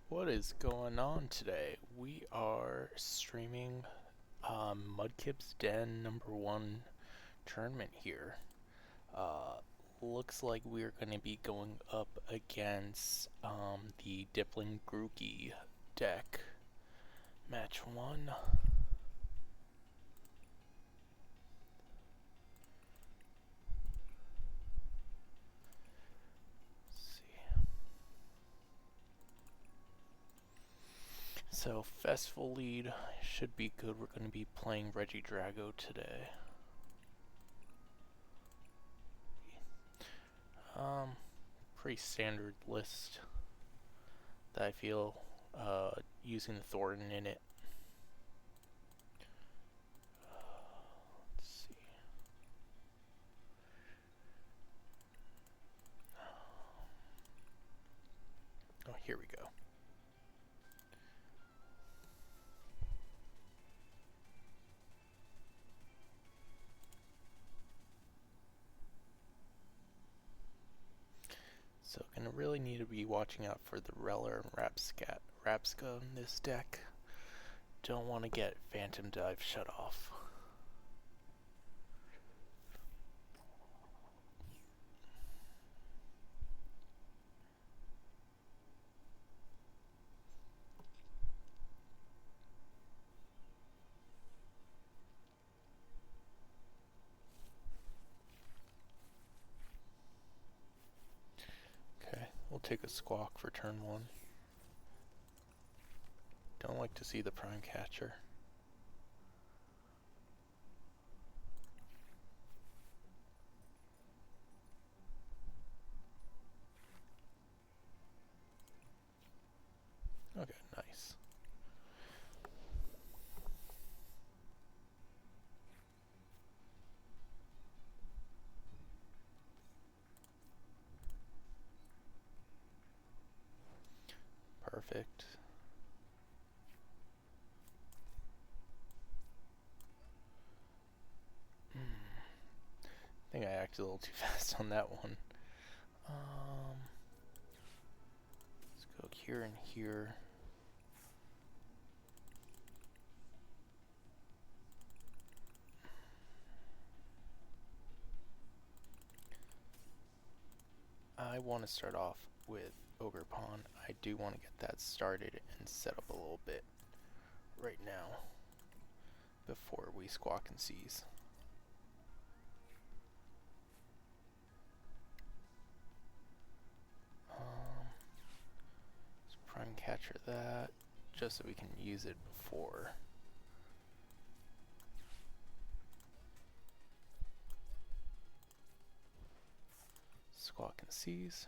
What is going on today? We are streaming Mudkip's Den #1 tournament here. Looks like we're going to be going up against the Dipling Grookey deck. Match 1. So Festival lead should be good. We're going to be playing Regidrago today. Pretty standard list that I feel using the Thorton in it. Let's see. Oh, here we go. So gonna really need to be watching out for the Reller and Rapska in this deck. Don't want to get Phantom Dive shut off. Okay, we'll take a Squawk for turn 1. Don't like to see the Prime Catcher. Okay, nice. Perfect. I think I acted a little too fast on that one. Let's go here and here. I want to start off with Ogerpon. I do want to get that started and set up a little bit right now before we squawk and seize. Let's Prime Catcher that just so we can use it before. Squawk and seize.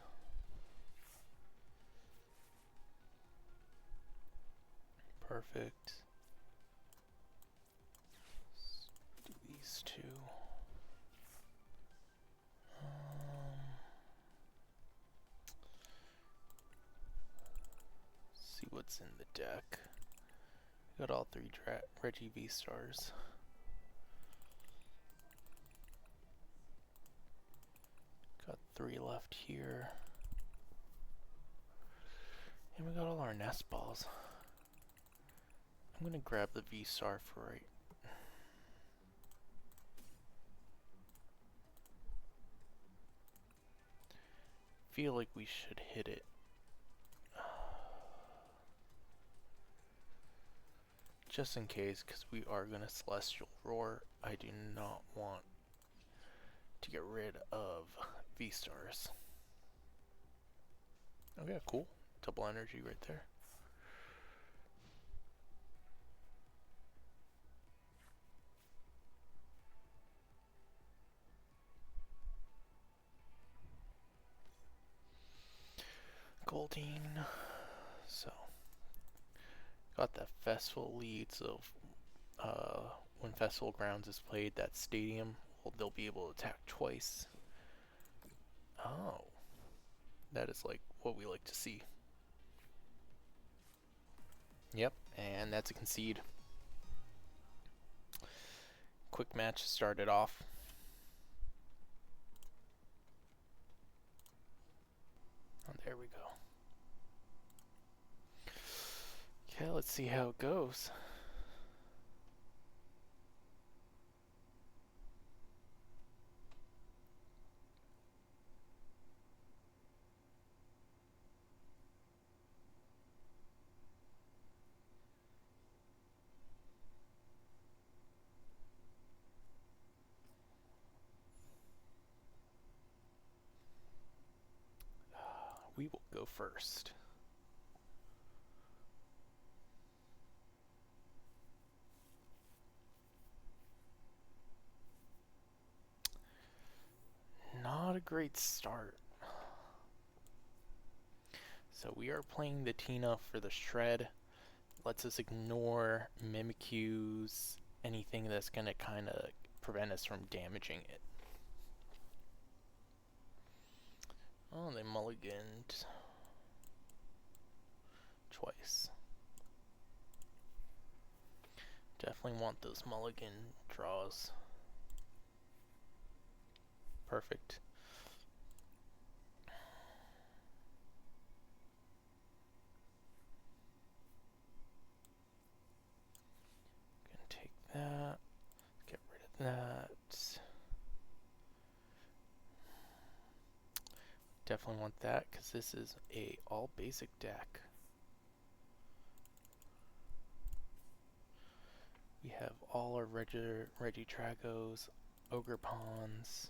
Perfect. Let's do these two. See what's in the deck. Got all 3 Regi V-Stars. Got 3 left here. And we got all our Nest Balls. I'm gonna grab the V-Star for right. Feel like we should hit it. Just in case, because we are gonna Celestial Roar. I do not want to get rid of V-Stars. Okay, cool. Double energy right there. Goldine. So, got that Festival lead, so when Festival Grounds is played, that stadium, well, they'll be able to attack twice. Oh. That is like what we like to see. Yep, and that's a concede. Quick match started off. Oh, there we go. let's see how it goes. We will go first. Not a great start. So we are playing the Tina for the Shred. Lets us ignore Mimikyus, anything that's going to kind of prevent us from damaging it. Oh, they mulliganed twice. Definitely want those mulligan draws. Perfect. Gonna take that. Get rid of that. Definitely want that because this is a all basic deck. We have all our Regidragos, Ogerpons.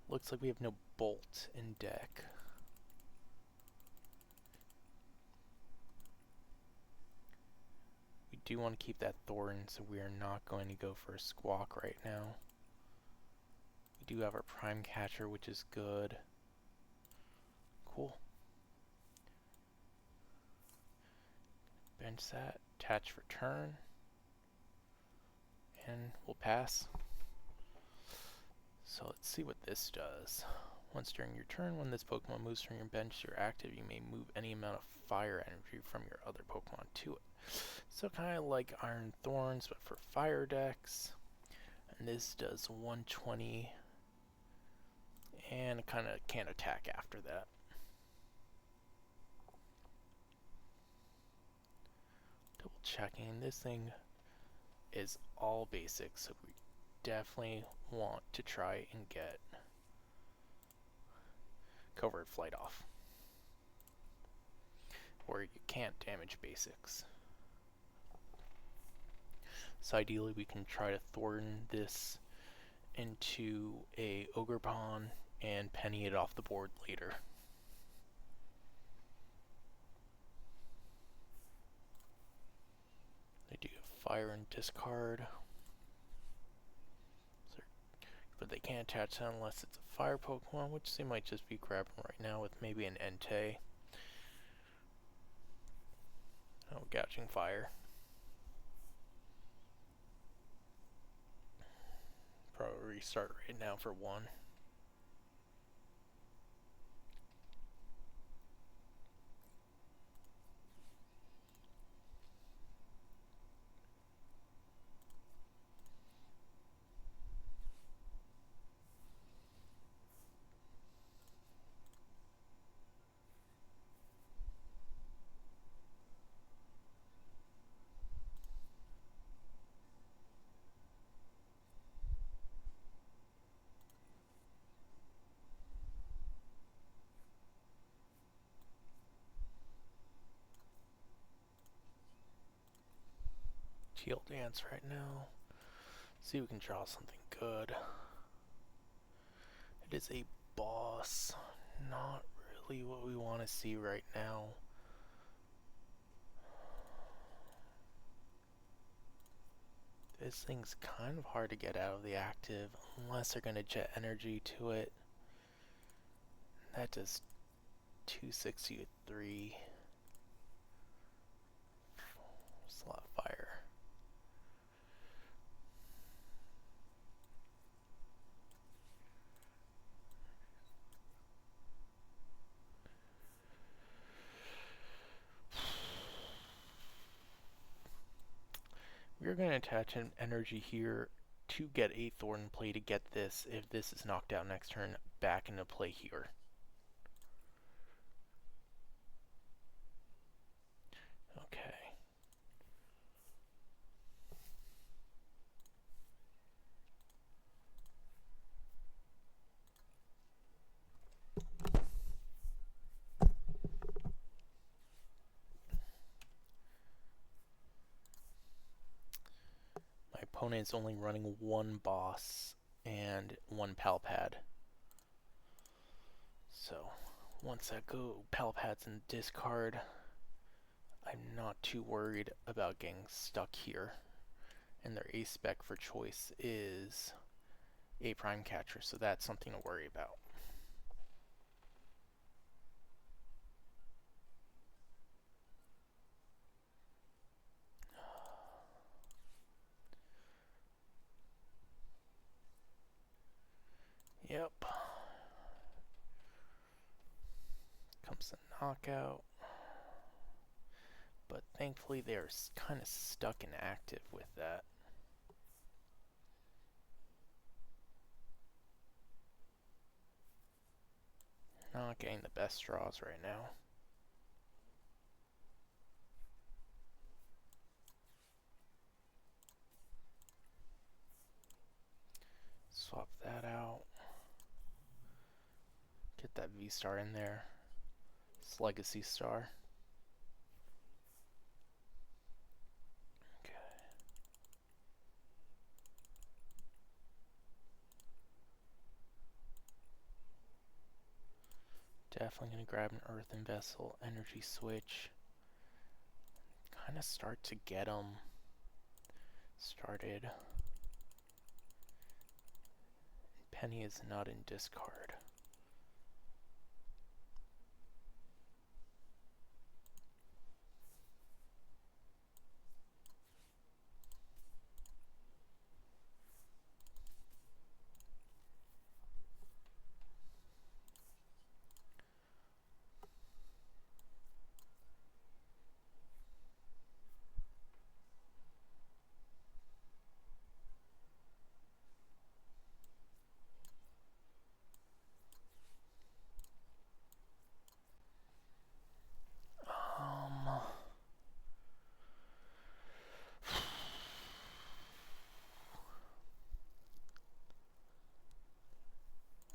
Looks like we have no Bolt in deck. We do want to keep that Thorn, so we are not going to go for a Squawk right now. We do have our Prime Catcher, which is good. Cool. Bench that, attach for turn, and we'll pass. So let's see what this does. Once during your turn, when this Pokemon moves from your bench to your active, you may move any amount of fire energy from your other Pokemon to it. So kind of like Iron Thorns, but for fire decks. And this does 120, and kind of can't attack after that. Double checking, this thing is all basic, so we definitely want to try and get Covert Flight off, where you can't damage basics. So ideally we can try to Thorn this into a Ogerpon and Penny it off the board later. They do fire and discard. But they can't attach that unless it's a fire Pokemon, which they might just be grabbing right now with maybe an Entei. Oh, Gouging Fire. Probably restart right now for one. Teal dance right now. See if we can draw something good. It is a boss. Not really what we want to see right now. This thing's kind of hard to get out of the active unless they're going to jet energy to it. That does 260 with 3. Slot fire. We're going to attach an energy here to get a Thorn play to get this, if this is knocked out next turn, back into play here. My opponent is only running one boss and one pal pad. So once I go pal pads in discard, I'm not too worried about getting stuck here. And their ace spec for choice is a Prime Catcher, so that's something to worry about. Yep. Comes the knockout. But thankfully they're kind of stuck and active with that. Not getting the best draws right now. Swap that out. Get that V-Star in there. It's Legacy Star. Okay. Definitely going to grab an Earthen Vessel, Energy Switch. Kind of start to get them started. Penny is not in discard.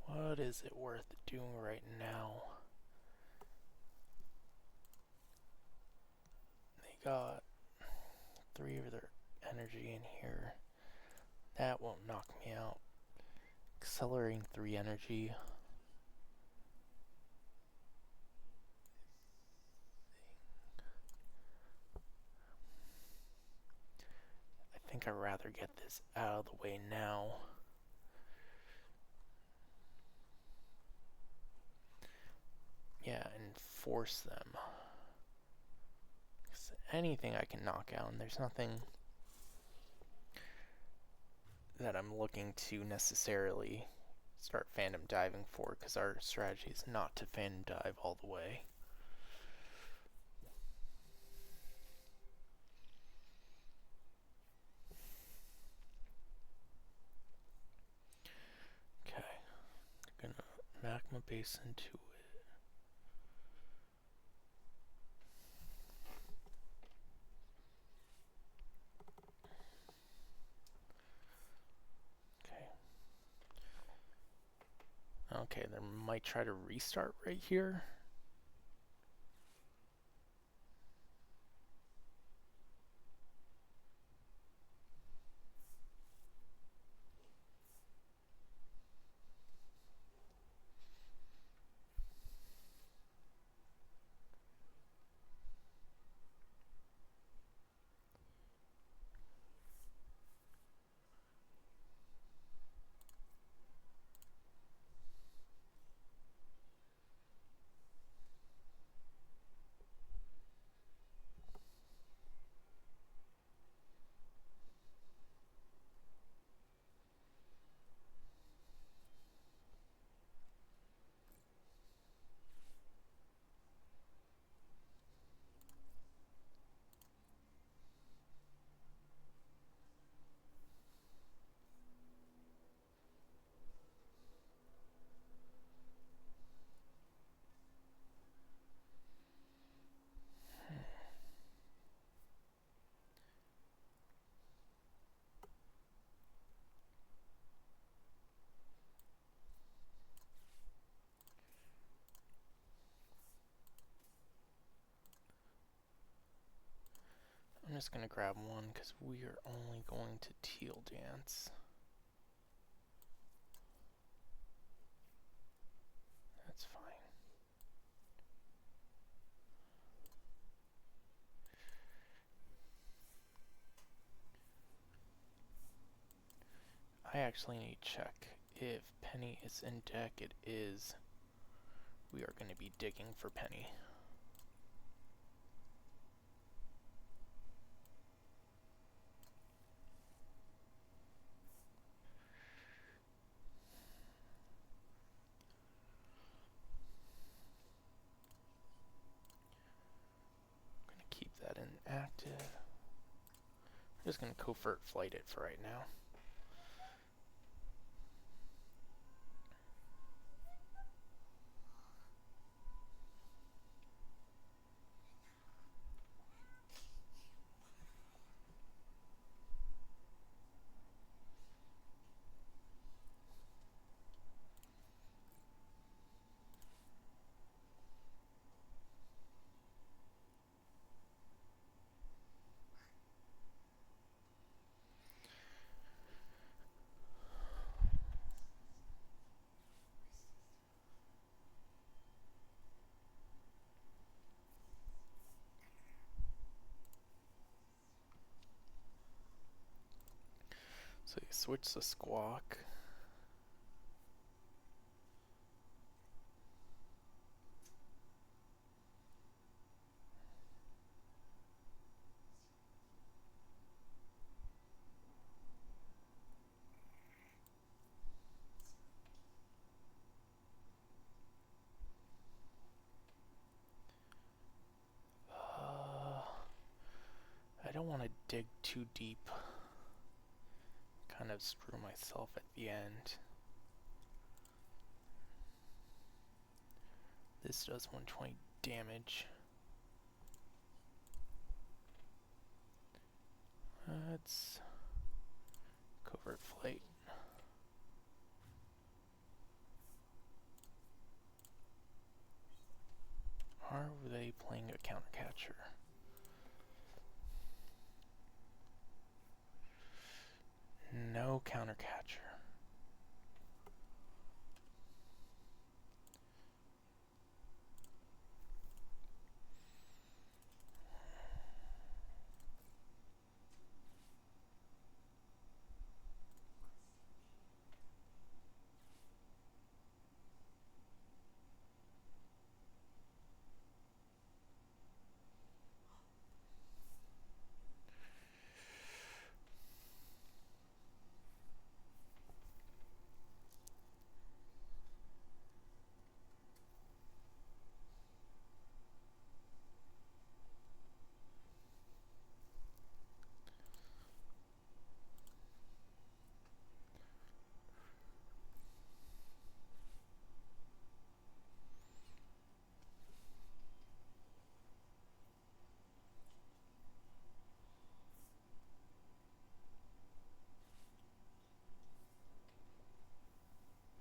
What is it worth doing right now? They got 3 of their energy in here. That won't knock me out. Accelerating 3 energy. I think I'd rather get this out of the way now. Yeah, and force them. 'Cause anything I can knock out, and there's nothing that I'm looking to necessarily start fandom diving for, because our strategy is not to fandom dive all the way. Okay, I'm gonna magma base into it. Okay, they might try to restart right here. just gonna grab one because we are only going to Teal dance. That's fine. I actually need to check if Penny is in deck. It is. We are going to be digging for Penny. I'm going to keep that inactive. I'm just going to covert flight it for right now. So you switch the Squawk. I don't want to dig too deep. Kind of screw myself at the end. This does 120 damage. Let's covert flight. Are they playing a counter catcher? No counter catcher.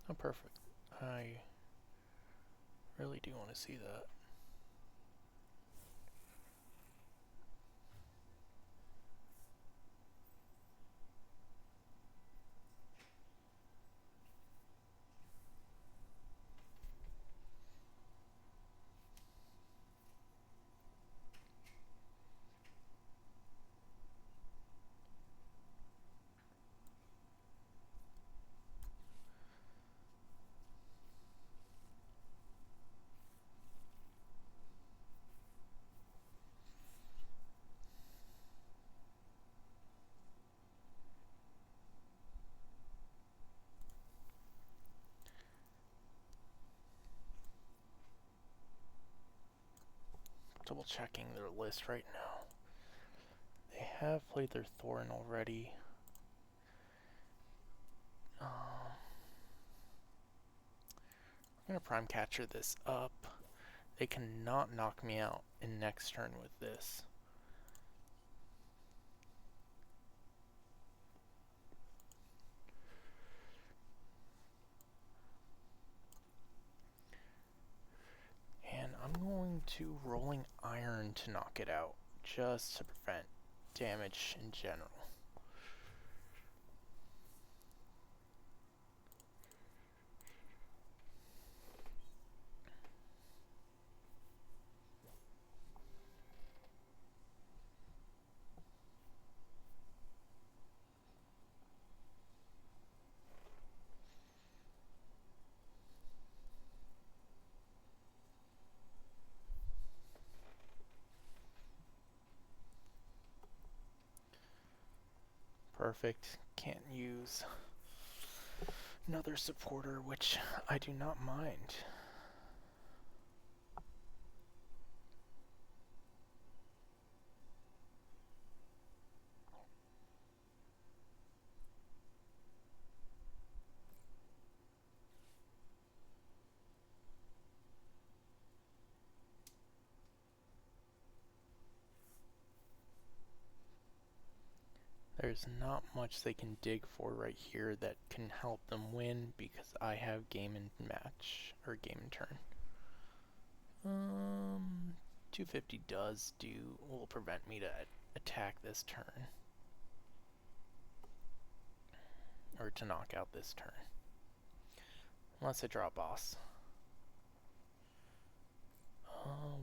Oh, perfect. I really do want to see that. Double checking their list right now. They have played their Thorton already. I'm gonna Prime Catcher this up. They cannot knock me out in next turn with this. And I'm going to Rolling Iron to knock it out, just to prevent damage in general. Perfect. Can't use another supporter, which I do not mind. There's not much they can dig for right here that can help them win because I have game and match, or game and turn. 250 will prevent me to attack this turn. Or to knock out this turn. Unless I draw a boss.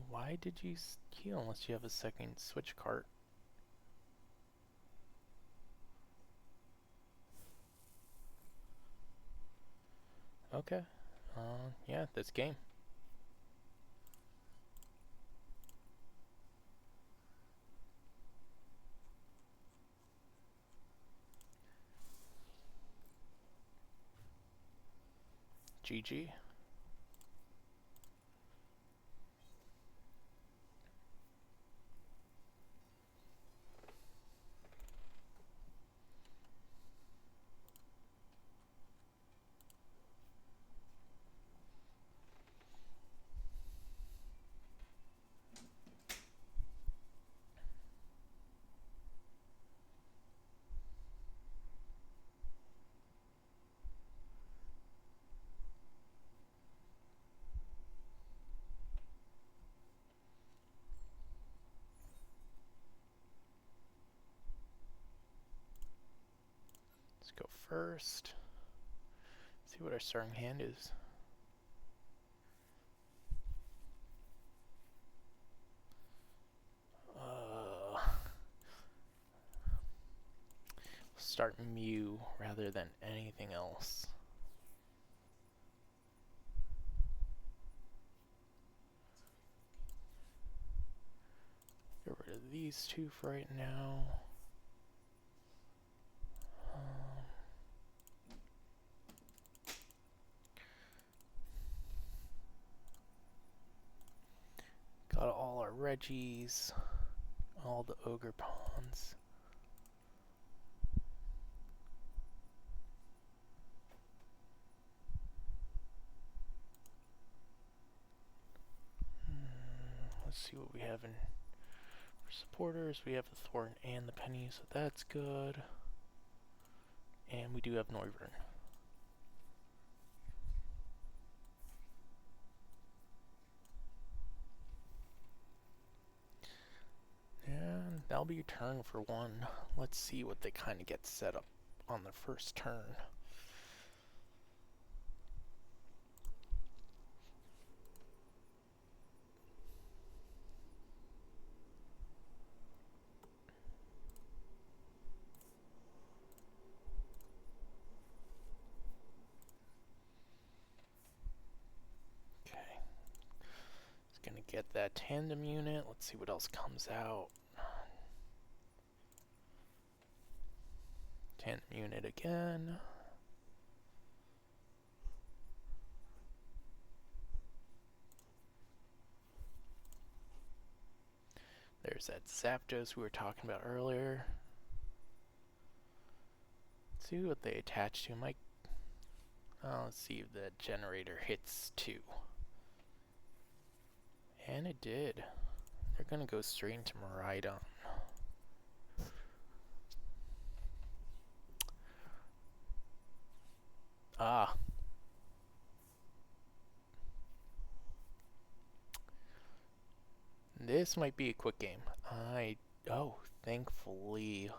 Why did you heal unless you have a second switch cart? Okay. Yeah, that's game. GG. Let's go first. See what our starting hand is. Start Mew rather than anything else. Get rid of these two for right now. Got all our Regis, all the Ogerpons. Let's see what we have in for supporters. We have the Thorton and the Penny, so that's good. And we do have Noivern. And that'll be your turn for one. Let's see what they kind of get set up on the first turn. Gonna get that tandem unit. Let's see what else comes out. Tandem unit again. There's that Zapdos we were talking about earlier. Let's see what they attach to. Let's see if the generator hits 2. And it did. They're gonna go straight into Miraidon. Ah. This might be a quick game. I Oh, thankfully,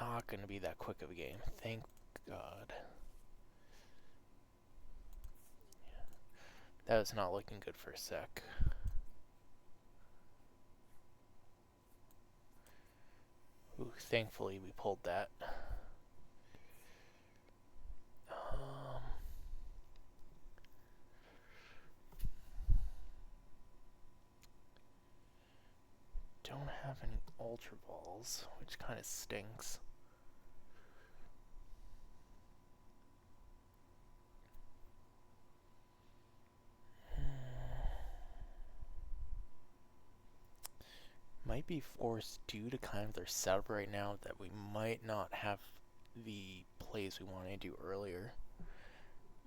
not going to be that quick of a game. Thank God. That was not looking good for a sec. Ooh, thankfully we pulled that. Don't have any Ultra Balls, which kind of stinks. Might be forced due to kind of their setup right now that we might not have the plays we wanted to do earlier.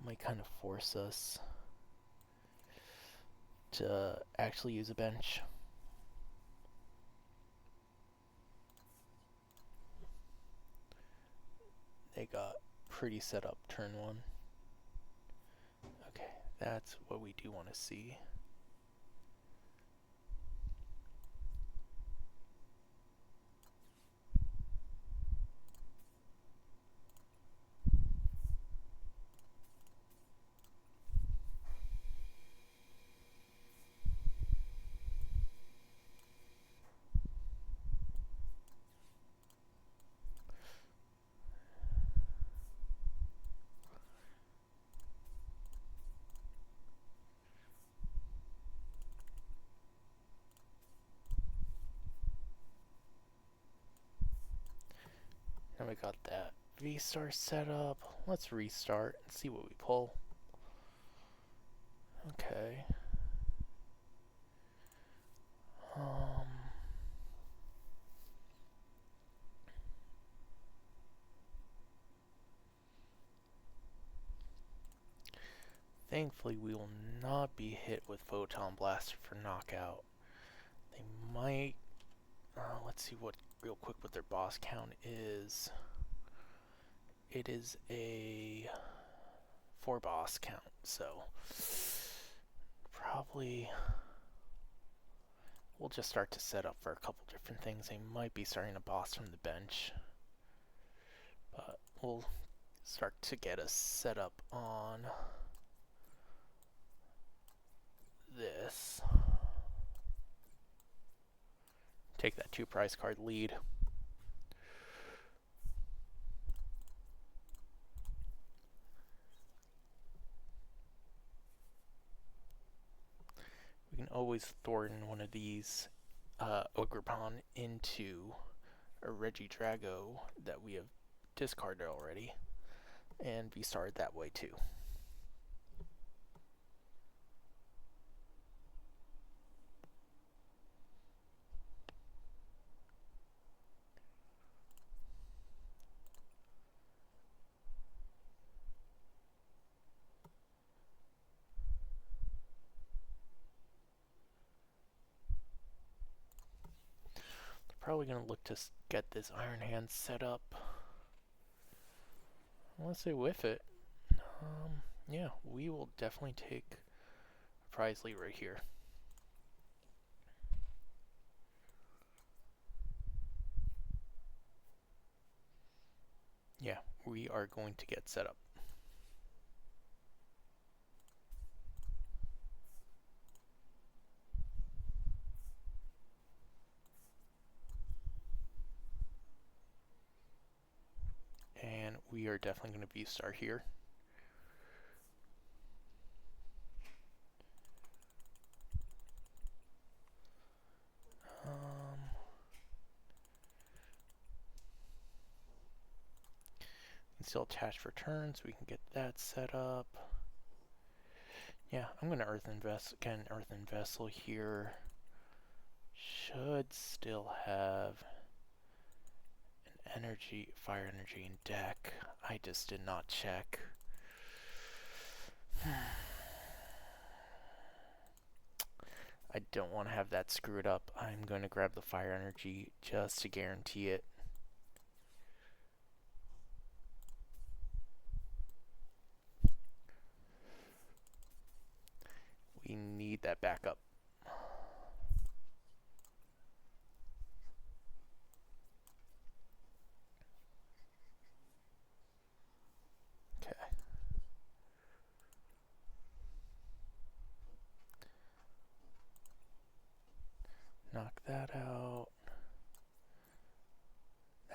Might kind of force us to actually use a bench. They got pretty set up turn one. Okay, that's what we do want to see. Now we got that V-Star set up. Let's restart and see what we pull. Okay. Thankfully, we will not be hit with Photon Blaster for knockout. They might... let's see what real quick what their boss count is. It is a 4 boss count, so probably we'll just start to set up for a couple different things. They might be starting a boss from the bench, but we'll start to get us set up on this. Take that 2 prize card lead. We can always Thorton one of these Ogerpon into a Regidrago that we have discarded already, and be started that way too. Probably going to look to get this Iron Hand set up. Unless they whiff it. Yeah, we will definitely take a prize lead right here. Yeah, we are going to get set up. And we are definitely going to V-Star here. Can still attach for turns. We can get that set up. Yeah, I'm going to Earthen Vessel here. Should still have an fire energy in deck. I just did not check. I don't want to have that screwed up. I'm going to grab the fire energy just to guarantee it. We need that backup. knock that out.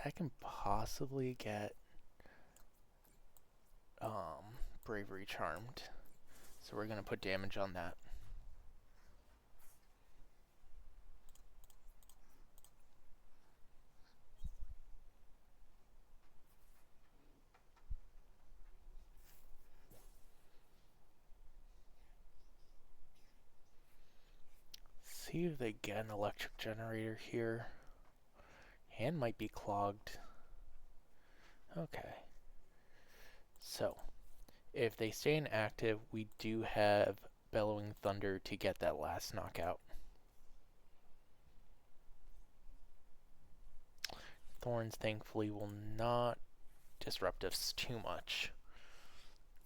That can possibly get Bravery Charmed. So we're going to put damage on that. See if they get an electric generator here. Hand might be clogged. Okay. So, if they stay inactive, we do have Bellowing Thunder to get that last knockout. Thorns, thankfully, will not disrupt us too much.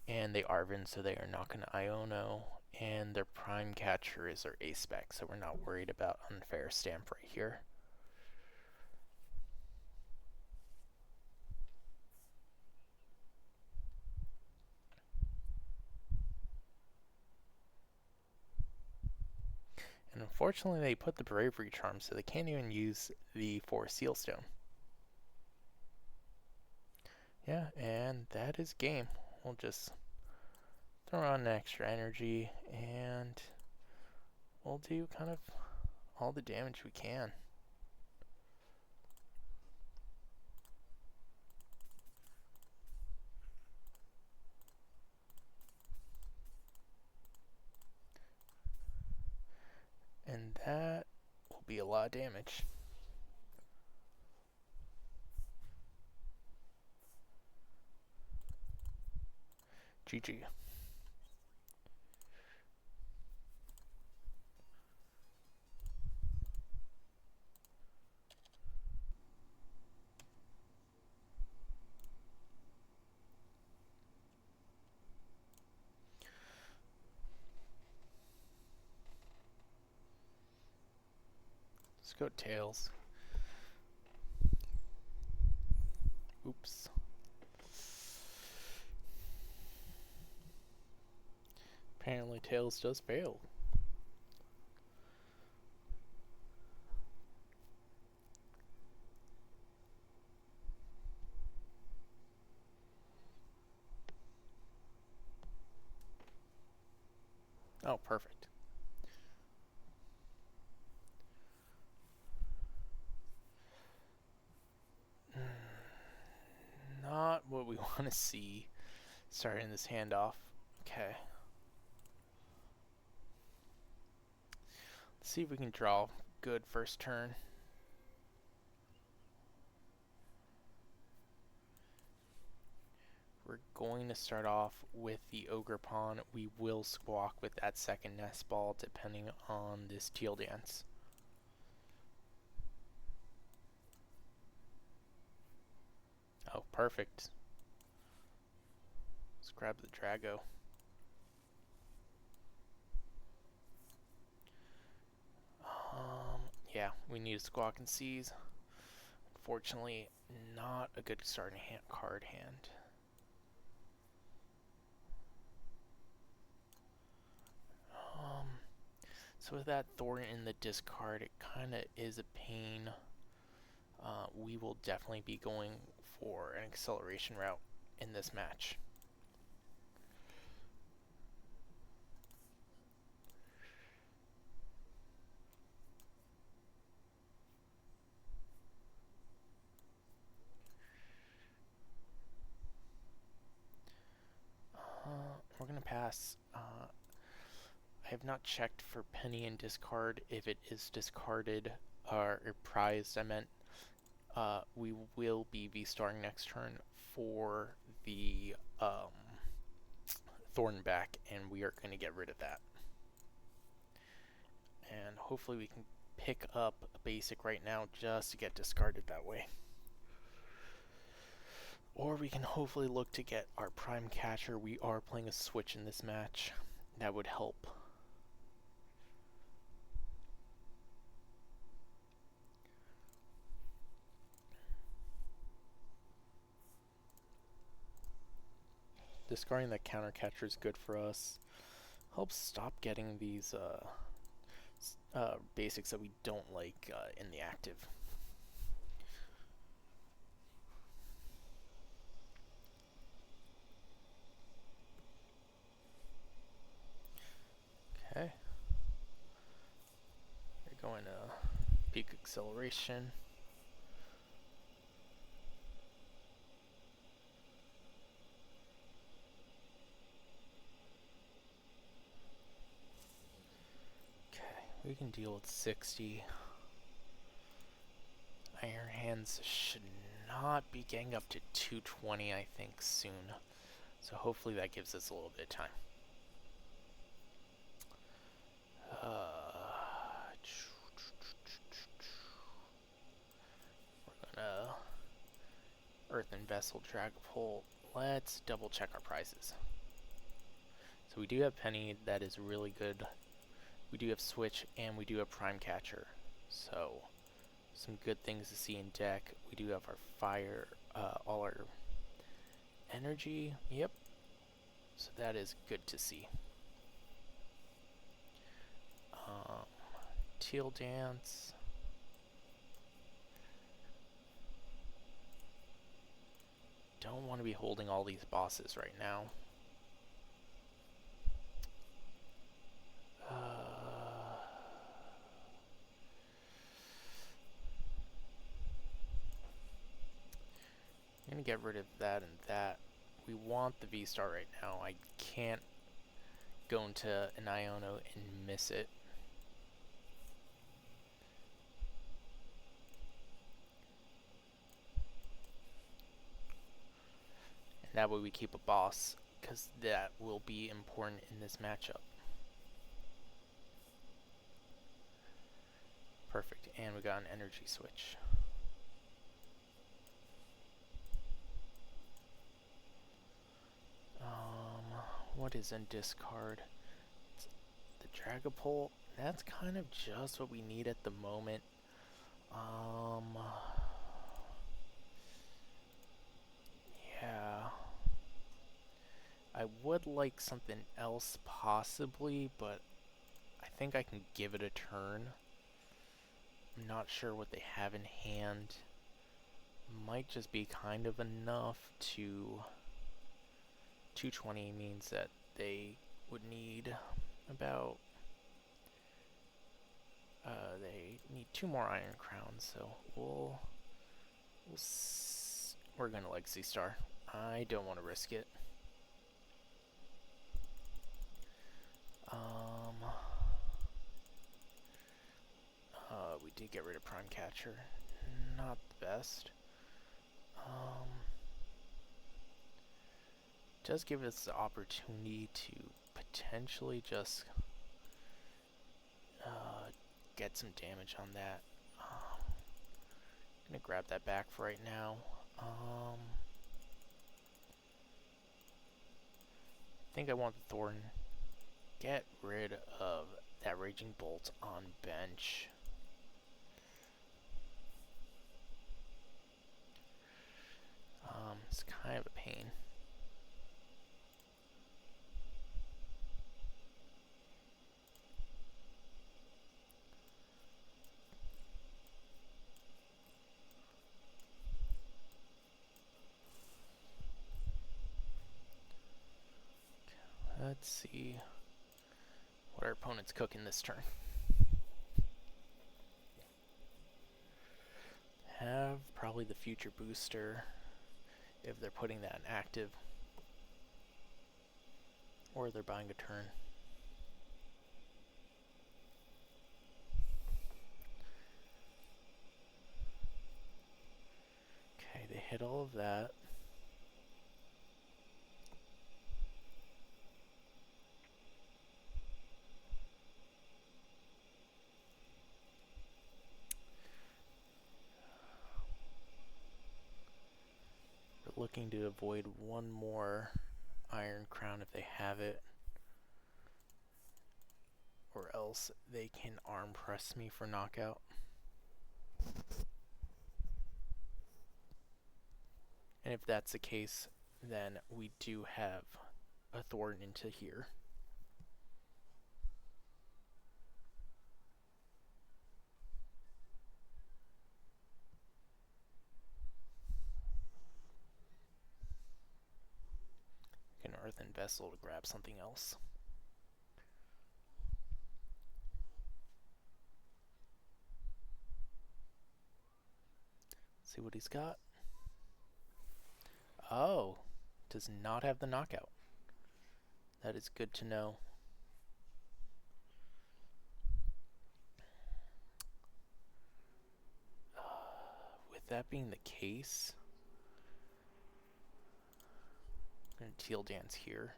And they Arven, so they are not going to Iono. And their Prime Catcher is their A-Spec, so we're not worried about Unfair Stamp right here. And unfortunately, they put the Bravery Charm, so they can't even use the 4 Seal Stone. Yeah, and that is game. We'll just throw on an extra energy, and we'll do kind of all the damage we can. And that will be a lot of damage. GG. Let's go Tails. Oops. Apparently Tails does fail. Oh, perfect. Not what we want to see starting this handoff. Okay. Let's see if we can draw good first turn. We're going to start off with the Ogerpon. We will squawk with that second Nest Ball depending on this Teal dance. Oh, perfect. Let's grab the Drago. Yeah, we need a Squawk and Seize. Unfortunately, not a good starting card hand. So with that Thorn in the discard, it kind of is a pain. We will definitely be going for an acceleration route in this match. We're going to pass. I have not checked for Penny and discard. If it is discarded, or prized, I meant, we will be V-starring next turn for the Thorn back, and we are going to get rid of that. And hopefully we can pick up a basic right now just to get discarded that way. Or we can hopefully look to get our Prime Catcher. We are playing a switch in this match. That would help. Discarding that counter catcher is good for us. Helps stop getting these basics that we don't like in the active. Okay. We're going to peak acceleration. We can deal with 60. Iron Hands should not be getting up to 220, I think, soon. So hopefully that gives us a little bit of time. We're gonna Earthen Vessel Dragapult. Let's double check our prices. So we do have Penny, that is really good. We do have Switch, and we do have Prime Catcher. So, some good things to see in deck. We do have our fire, all our energy. Yep. So that is good to see. Teal Dance. Don't want to be holding all these bosses right now. I'm going to get rid of that and that. We want the V-Star right now. I can't go into an Iono and miss it. And that way we keep a boss, because that will be important in this matchup. Perfect, and we got an energy switch. What is in discard? It's the Dragapult. That's kind of just what we need at the moment. Yeah. I would like something else possibly, but I think I can give it a turn. I'm not sure what they have in hand. Might just be kind of enough to... 220 means that they would need about... they need 2 more Iron Crowns, so we're gonna Legacy Star. I don't want to risk it. We did get rid of Prime Catcher. Not the best. Does give us the opportunity to potentially just get some damage on that. I'm gonna grab that back for right now. I think I want the Thornton. Get rid of that Raging Bolt on bench. It's kind of a pain. Let's see what our opponent's cooking this turn. Have probably the future booster if they're putting that in active, or they're buying a turn. Okay, they hit all of that. Looking to avoid one more Iron Crown if they have it, or else they can arm press me for knockout. And if that's the case, then we do have a Thornton into here. Earthen Vessel to grab something else. See what he's got. Oh, does not have the knockout. That is good to know. With that being the case, I'm going to Teal Dance here.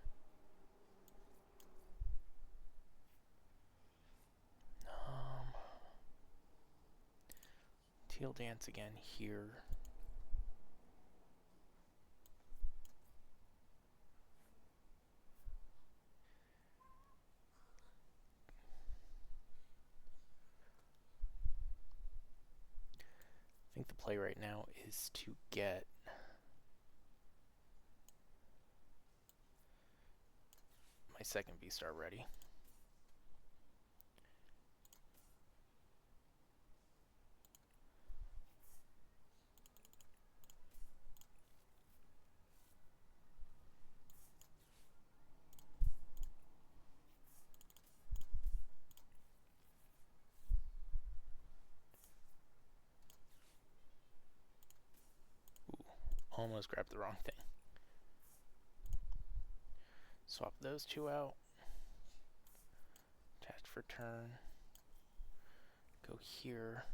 Teal Dance again here. I think the play right now is to get my second V-Star ready. Almost grabbed the wrong thing. Swap those two out. Attach for turn. Go here.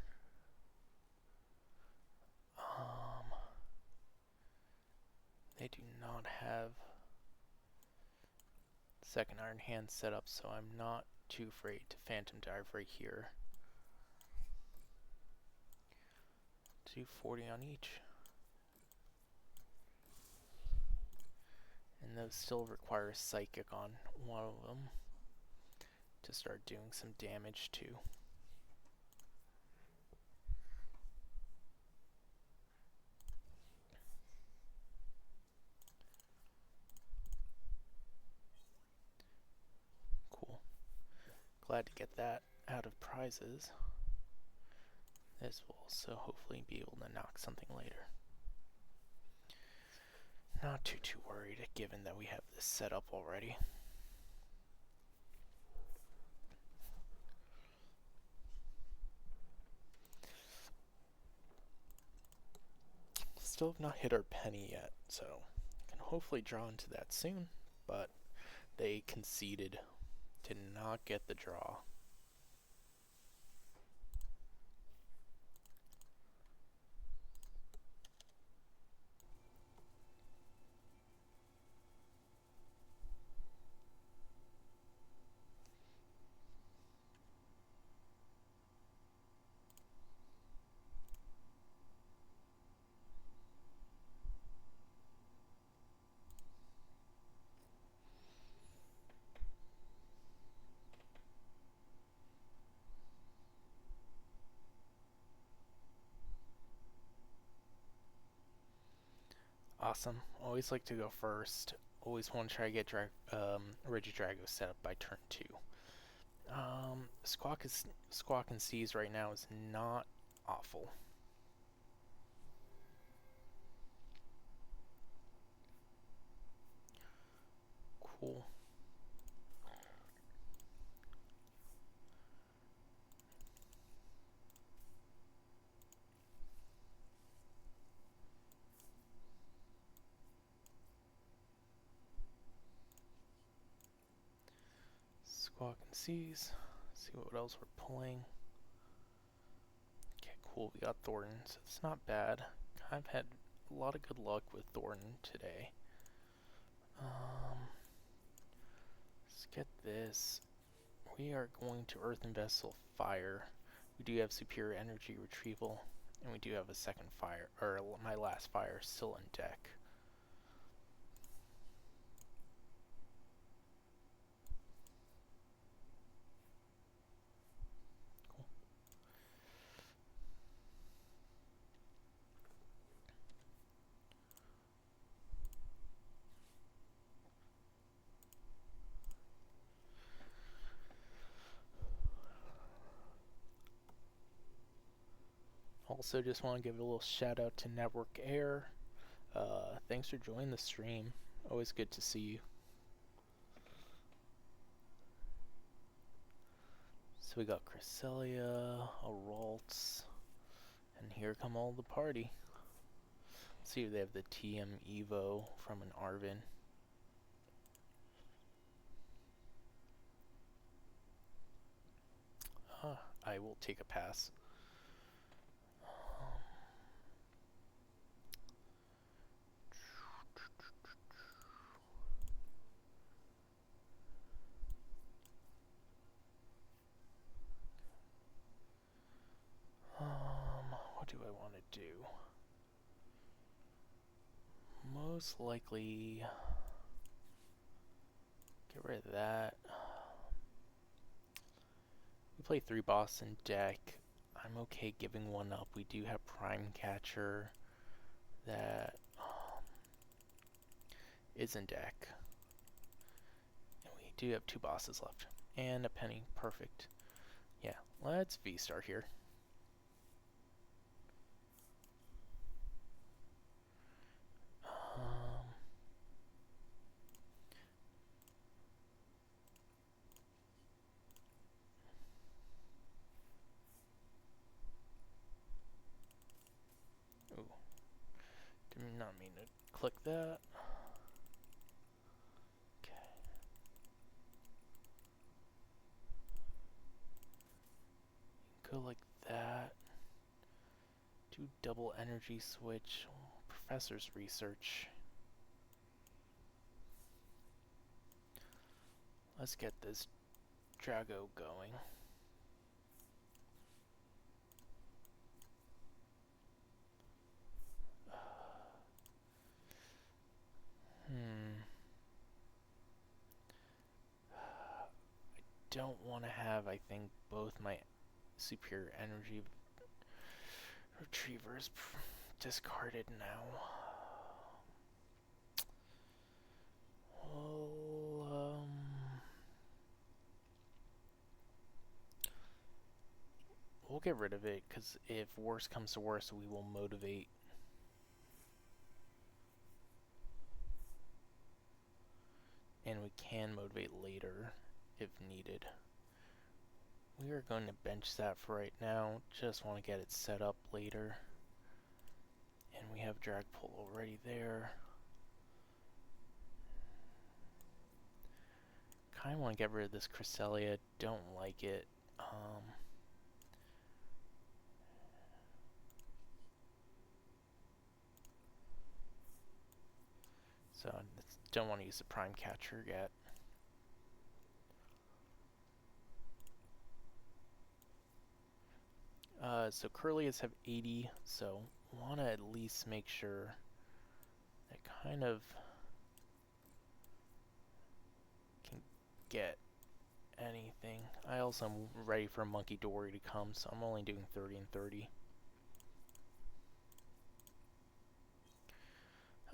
They do not have second Iron Hand set up, so I'm not too afraid to Phantom Dive right here. 240 on each. And those still require a Psychic on one of them to start doing some damage too. Cool. Glad to get that out of prizes. This will also hopefully be able to knock something later. Not too worried, given that we have this set up already. Still have not hit our penny yet, so can hopefully draw into that soon, but they conceded to not get the draw. Awesome. Always like to go first. Always want to try to get Regidrago set up by turn 2. Squawk and Seize right now is not awful. Cool. Squawk and Seize. See what else we're pulling. Okay, cool. We got Thorton, so it's not bad. I've had a lot of good luck with Thorton today. Let's get this. We are going to Earthen Vessel Fire. We do have superior energy retrieval, and we do have a second fire, or my last fire still in deck. Also, just want to give a little shout out to Network Air. Thanks for joining the stream. Always good to see you. So we got Cresselia, a Ralts, and here come all the party. Let's see if they have the TM Evo from an Arvin. I will take a pass. What do I want to do? Most likely get rid of that. We play 3 boss in deck. I'm okay giving one up. We do have Prime Catcher that is in deck. And we do have 2 bosses left. And a Penny. Perfect. Yeah, let's V-Star here. Ooh. Did not mean to click that. Okay. Go like that. Do double energy switch. Professor's research. Let's get this Drago going. I don't want to have, I think, both my superior energy retrievers discarded now. Well, we'll get rid of it, because if worse comes to worse, we will motivate. And we can motivate later if needed. We are going to bench that for right now. Just want to get it set up later. And we have Dragapult already there. Kind of want to get rid of this Cresselia. Don't like it. So don't want to use the Prime Catcher yet. So Curlias have 80, so want to at least make sure that kind of can get anything. I also am ready for Monkey Dory to come, so I'm only doing 30 and 30.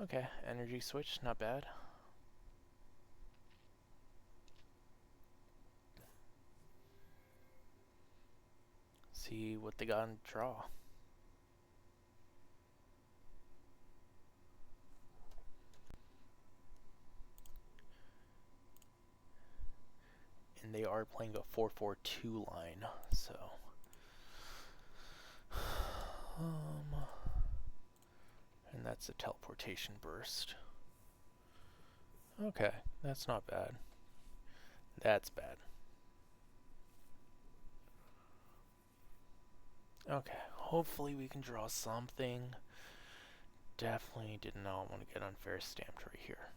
Okay, energy switch, not bad. See what they got in draw. And they are playing a 4-4-2 line, so and that's a teleportation burst. Okay, that's not bad. That's bad. Okay, hopefully we can draw something. Definitely did not want to get unfair stamped right here.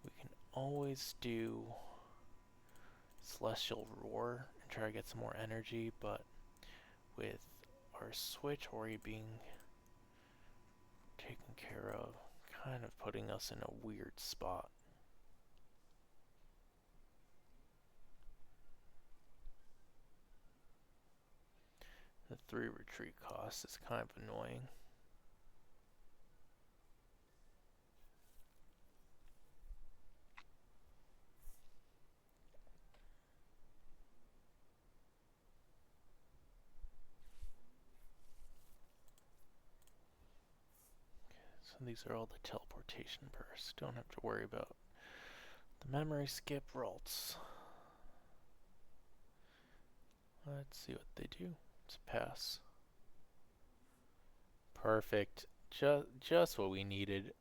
We can always do Celestial Roar and try to get some more energy, but with our switch already being taken care of, kind of putting us in a weird spot. The 3 retreat cost is kind of annoying. Okay, so these are all the teleportation bursts. Don't have to worry about the memory skip rolls. Let's see what they do. It's a pass. Perfect. Just what we needed.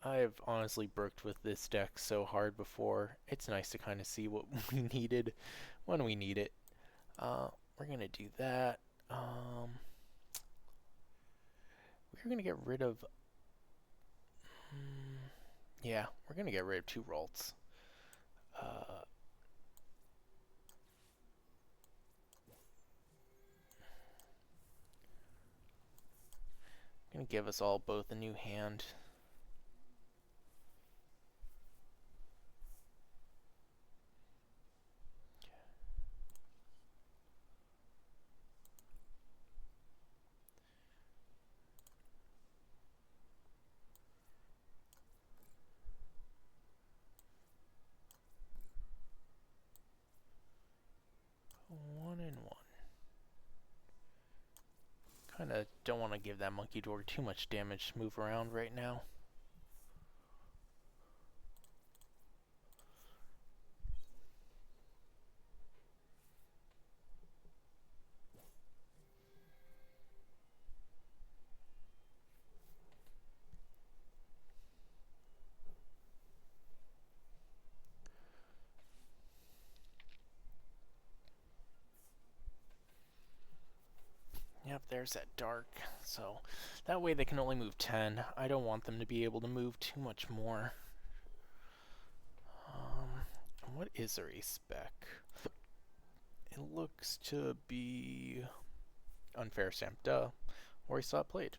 I've honestly brooked with this deck so hard before. It's nice to kind of see what we needed when we need it. We're going to do that. We're going to get rid of... yeah, we're going to get rid of 2 Ralts. Going to give us all both a new hand. Kinda don't want to give that monkey door too much damage to move around right now. Yep, there's that dark. So that way they can only move 10. I don't want them to be able to move too much more. What is their A-spec? It looks to be unfair stamp, duh. Or he saw it played.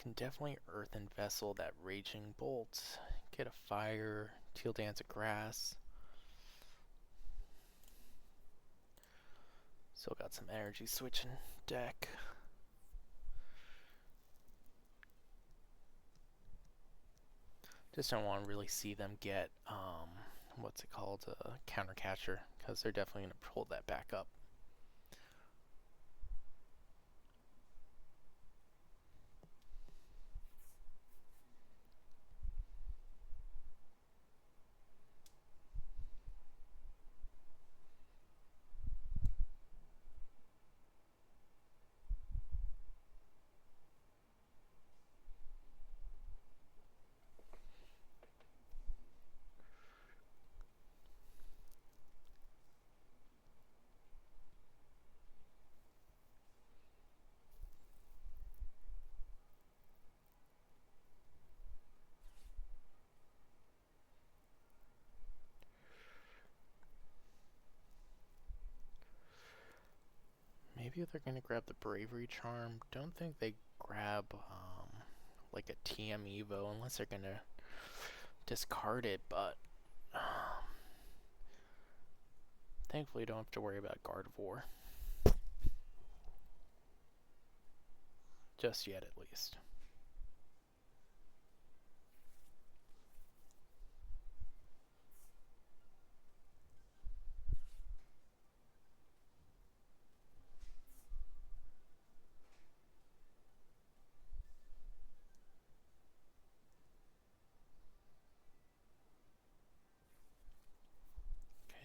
Can definitely Earthen Vessel that Raging Bolt. Get a fire. Teal Dance of Grass. Still got some energy switching deck. Just don't want to really see them get, what's it called, Counter Catcher, because they're definitely going to pull that back up. Maybe they're going to grab the Bravery Charm. Don't think they grab like a TM Evo unless they're going to discard it, but thankfully don't have to worry about Gardevoir. Just yet, at least.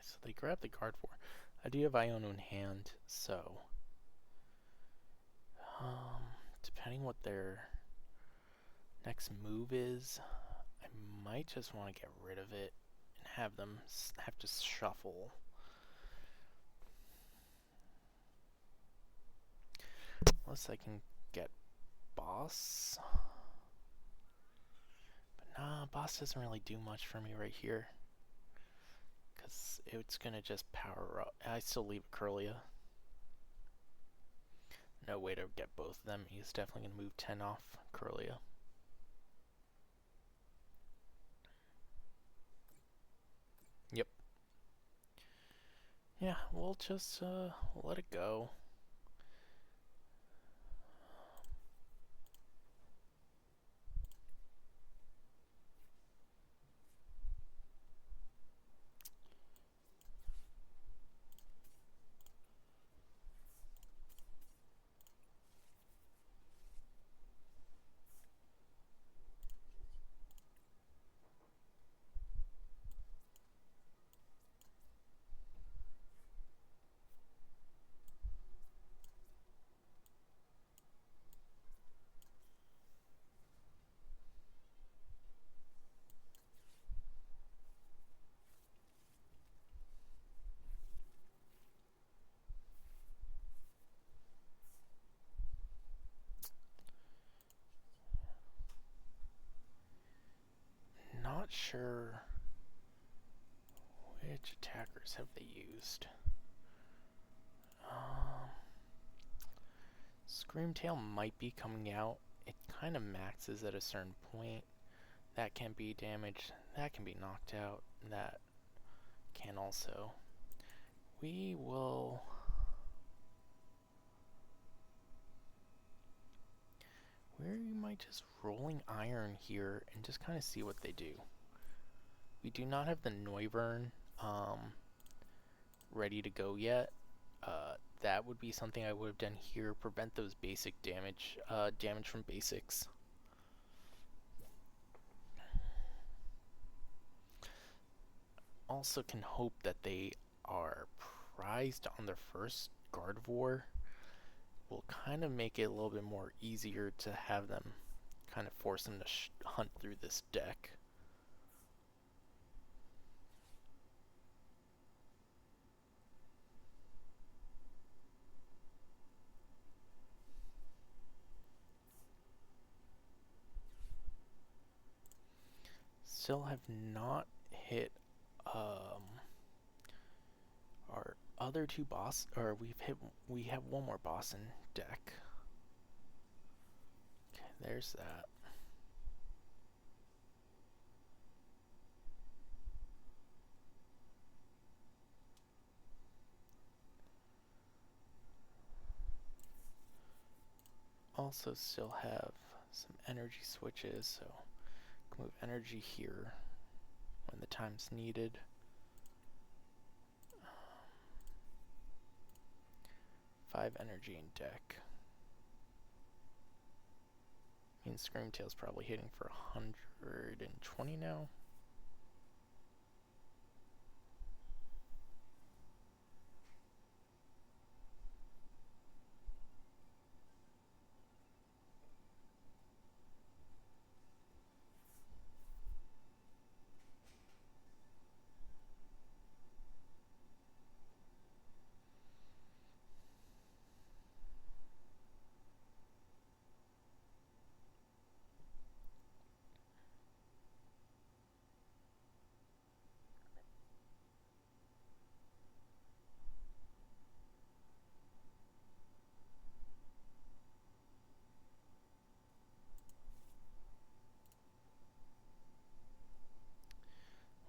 So they grab the Gardevoir. I do have Iono in hand, so depending what their next move is, I might just want to get rid of it and have them have to shuffle. Unless I can get Boss. But nah, Boss doesn't really do much for me right here. Because it's going to just power up. I still leave Curlia. No way to get both of them. He's definitely going to move 10 off Curlia. Yep. Yeah, we'll just we'll let it go. not sure which attackers have they used. Screamtail might be coming out. It kind of maxes at a certain point. That can be damaged. That can be knocked out. That can also. We will. We might just rolling iron here and just kind of see what they do. We do not have the Noivern ready to go yet. That would be something I would have done here. Prevent those basic damage, damage from basics. Also can hope that they are prized on their first Gardevoir. Will kind of make it a little bit more easier to have them kind of force them to hunt through this deck. Still have not hit our other two boss, or we have one more boss in deck. Okay, there's that. Also still have some energy switches, so move energy here when the time's needed. 5 energy in deck. Means Screamtail's probably hitting for 120 now.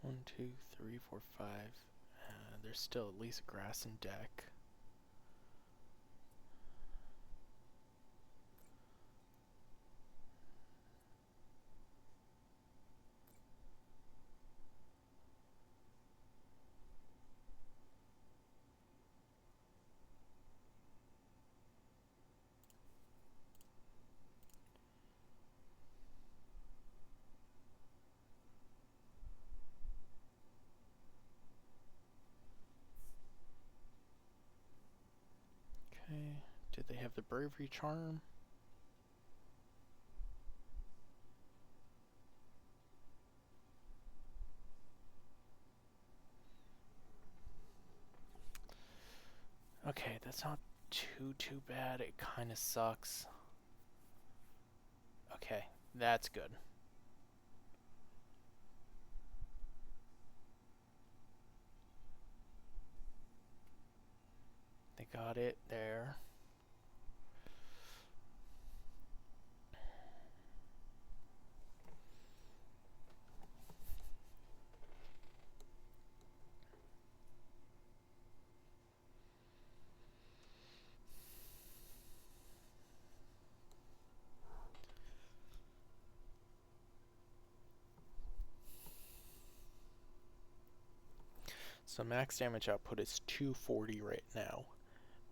One, two, three, four, five. There's still at least grass in deck. Did they have the Bravery Charm? Okay, that's not too bad. It kind of sucks. Okay, that's good. They got it there. So max damage output is 240 right now.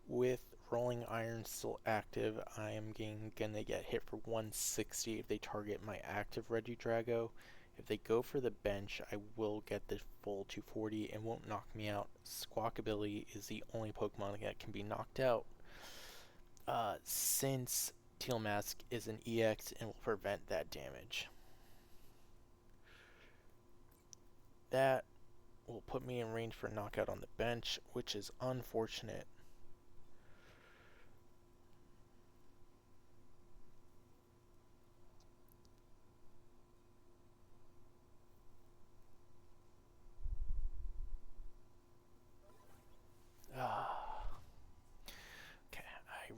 With Rolling Iron still active, I am gonna get hit for 160 if they target my active Regidrago. If they go for the bench, I will get the full 240 and won't knock me out. Squawkabilly is the only Pokemon that can be knocked out. Since Teal Mask is an EX and will prevent that damage. That will put me in range for knockout on the bench, which is unfortunate.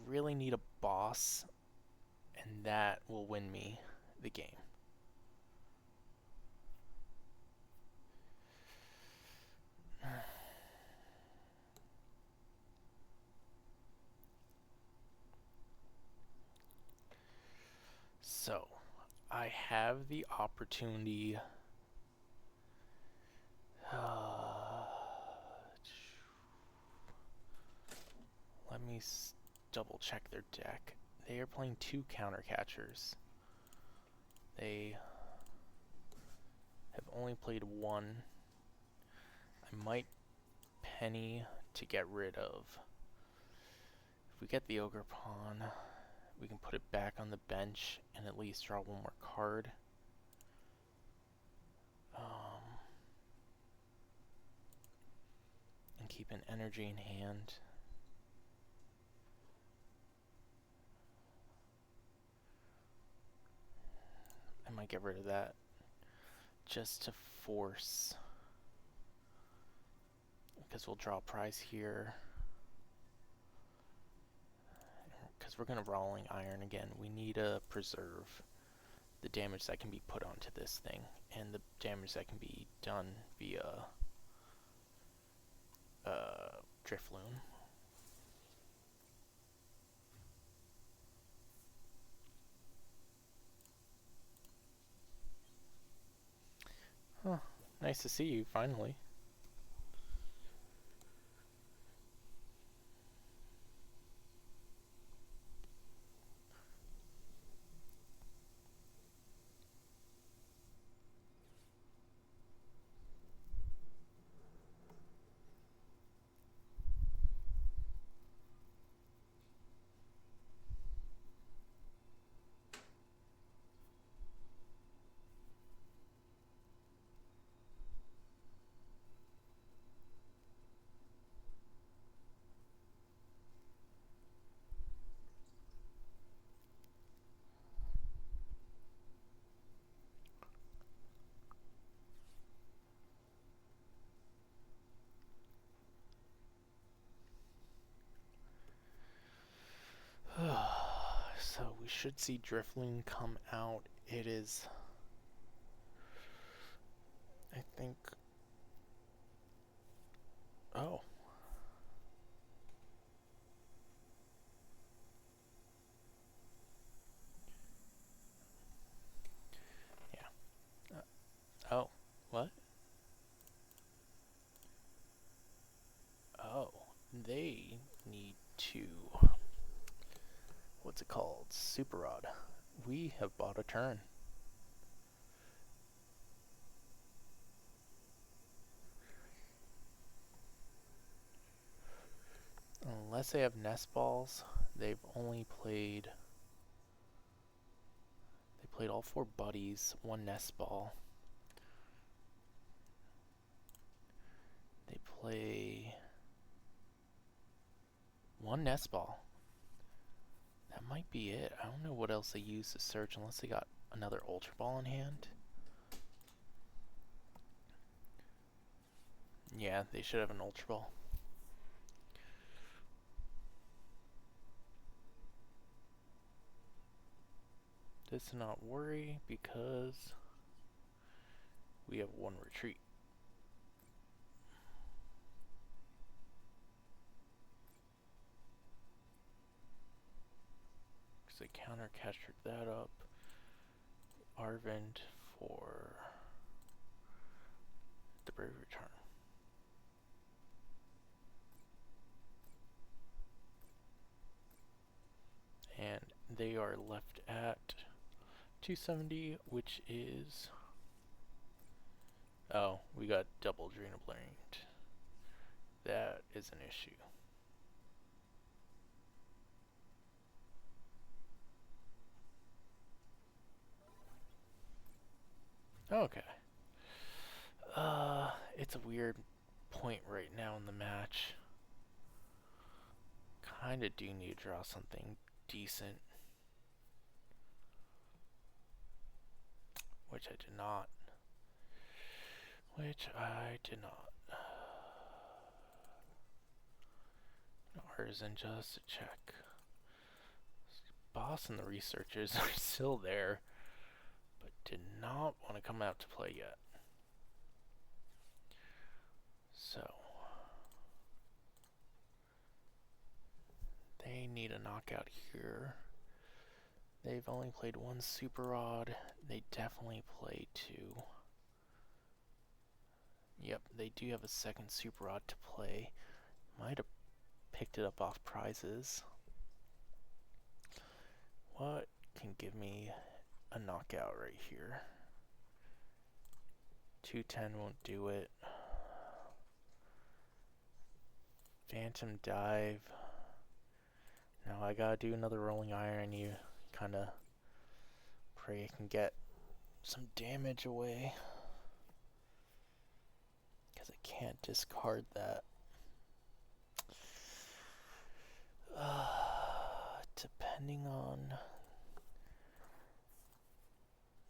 really need a boss, and that will win me the game. So, I have the opportunity. Let me double check their deck. They are playing 2 counter catchers. They have only played 1. I might Penny to get rid of. If we get the Ogerpon, we can put it back on the bench and at least draw 1 more card. And keep an energy in hand. I might get rid of that just to force, because we'll draw a prize here. Because we're going to Rolling Iron again, we need to preserve the damage that can be put onto this thing, and the damage that can be done via Drifloon. Huh, nice to see you, finally. So we should see Drifloon come out. It is, I think, oh. Yeah. Oh, what? Oh, they need to, what's it called? Super Rod. We have bought a turn. Unless they have Nest Balls, they've only played, they played all 4 buddies, 1 Nest Ball. They play 1 Nest Ball. That might be it. I don't know what else they use to search unless they got another Ultra Ball in hand. Yeah, they should have an Ultra Ball. Does not worry because we have 1 retreat. Because they counter captured that up. Arvent for the Brave Return. And they are left at 270, which is, oh, we got double Adrenal Blind. That is an issue. Okay. It's a weird point right now in the match. Kinda do need to draw something decent. Which I did not. Artisan just to check. boss and the researchers are still there, but did not want to come out to play yet. So they need a knockout here. They've only played one Super Rod. They definitely play two. Yep, they do have a second Super Rod to play. Might have picked it up off prizes. What can give me a knockout right here? 210 won't do it. Phantom Dive. Now I gotta do another Rolling Iron. You kinda pray I can get some damage away, because I can't discard that. Depending on...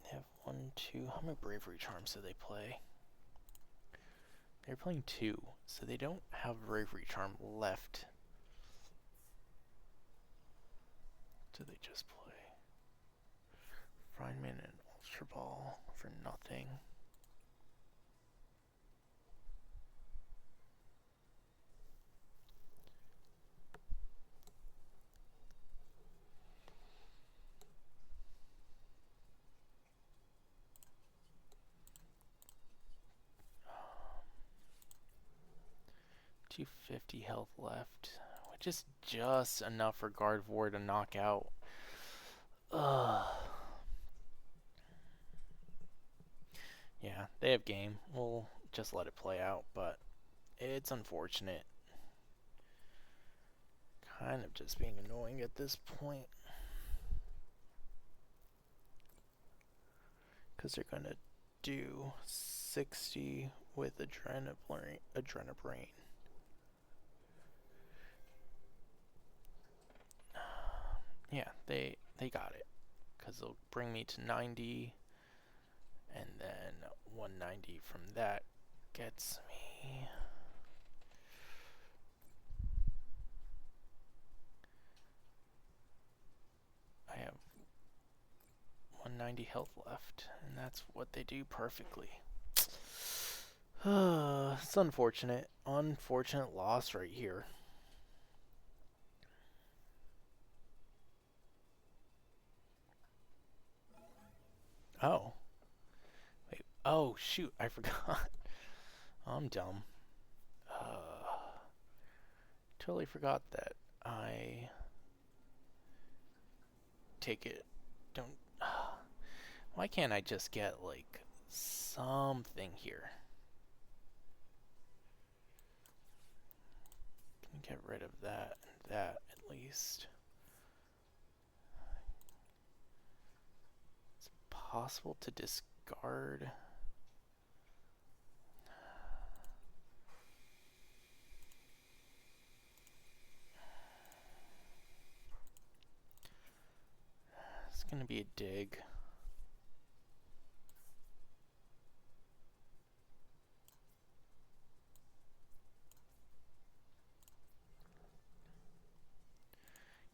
They have 1, 2... How many Bravery Charms do they play? They're playing 2, so they don't have Bravery Charm left. Do they just play Friedman and Ultra Ball for nothing? $250 health left, which is just enough for Gardevoir to knock out. Yeah, they have game. We'll just let it play out, but it's unfortunate. Kind of just being annoying at this point. Because they're going to do 60 with Adrenabrain. Yeah, they got it. Because they'll bring me to 90. And then 190 from that gets me... I have 190 health left, and that's what they do perfectly. It's unfortunate. Unfortunate loss right here. Oh. Wait. Oh, shoot. I forgot. I'm dumb. Totally forgot that I take it. Don't... Why can't I just get, like, something here? Can get rid of that and that, at least. It's possible to discard. It's gonna be a dig.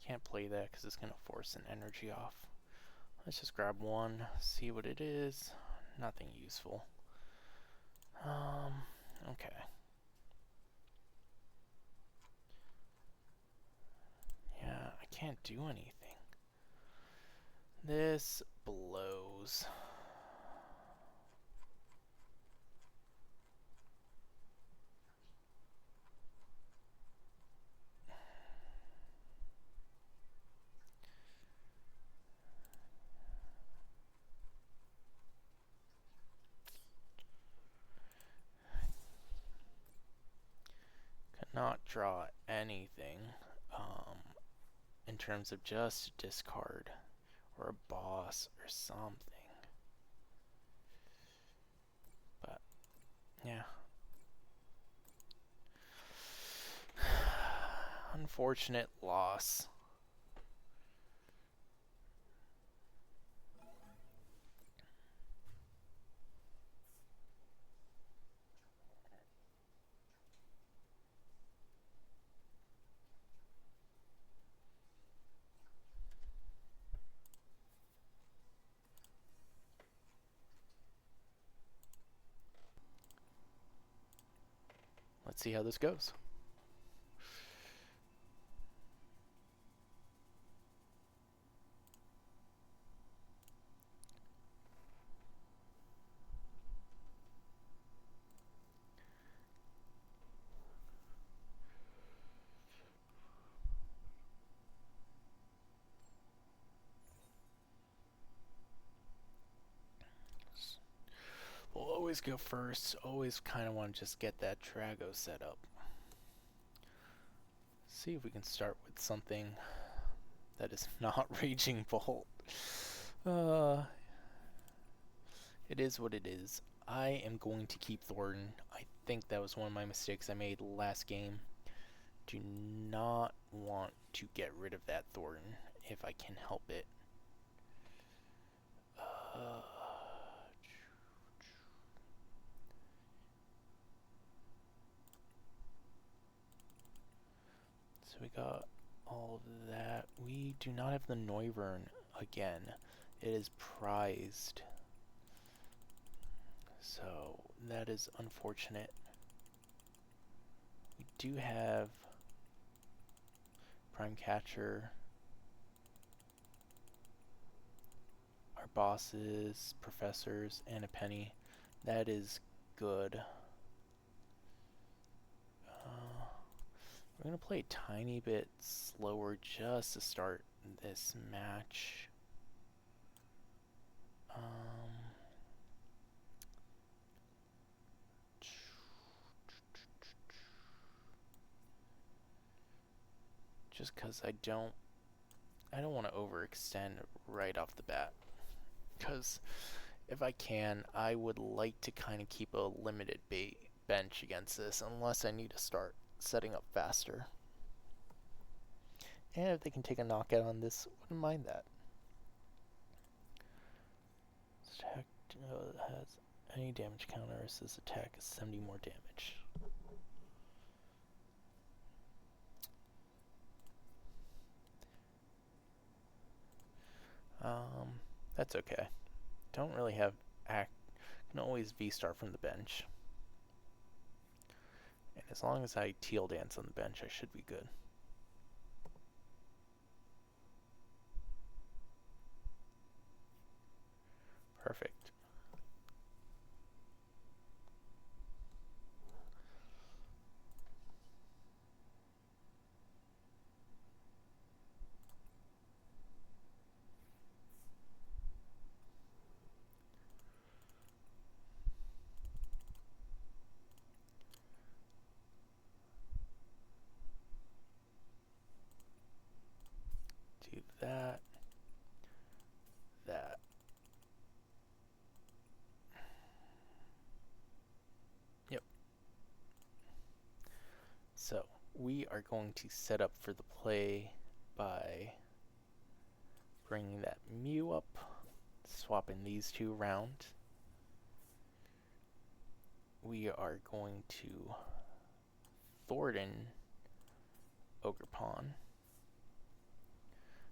Can't play that because it's going to force an energy off. Let's just grab one, see what it is. Nothing useful. Okay. Yeah, I can't do anything. This blows. Not draw anything in terms of just discard or a boss or something. But yeah, unfortunate loss. let's see how this goes. We'll always go first. Always kind of want to just get that Drago set up. See if we can start with something that is not Raging Bolt. It is what it is. I am going to keep Thorton. I think that was one of my mistakes I made last game. Do not want to get rid of that Thorton if I can help it. So we got all of that. We do not have the Noivern again. It is prized. So that is unfortunate. We do have Prime Catcher. Our bosses, professors, and a Penny. That is good. We're going to play a tiny bit slower just to start this match. Just because I don't want to overextend right off the bat. Because if I can, I would like to kind of keep a limited bench against this, unless I need to start setting up faster. And if they can take a knockout on this, wouldn't mind that. This attack has any damage counters. This attack is 70 more damage. That's okay. Don't really have can always V-Star from the bench. And as long as I Teal dance on the bench, I should be good. Perfect. Do that. That. Yep. So we are going to set up for the play by bringing that Mew up, swapping these two around. We are going to Thorton Ogerpon,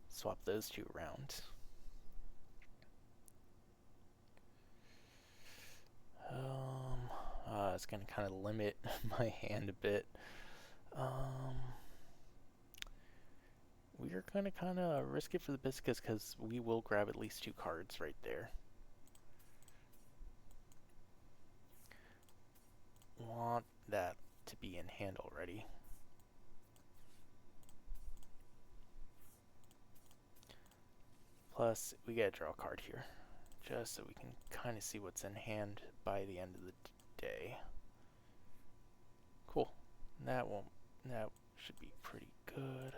swap those two around. It's going to kind of limit my hand a bit. We are going to kind of risk it for the biscuits because we will grab at least 2 cards right there. Want that to be in hand already. Plus, we gotta draw a card here, just so we can kind of see what's in hand by the end of the day. Cool. That should be pretty good.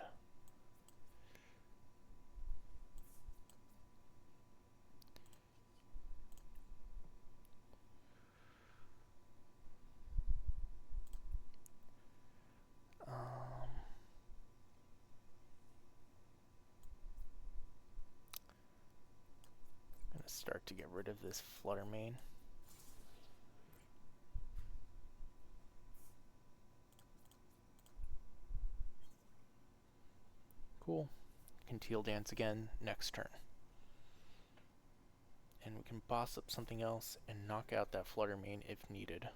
I'm gonna start to get rid of this Flutter Mane. Cool. Can Teal dance again next turn. And we can boss up something else and knock out that Flutter Mane if needed.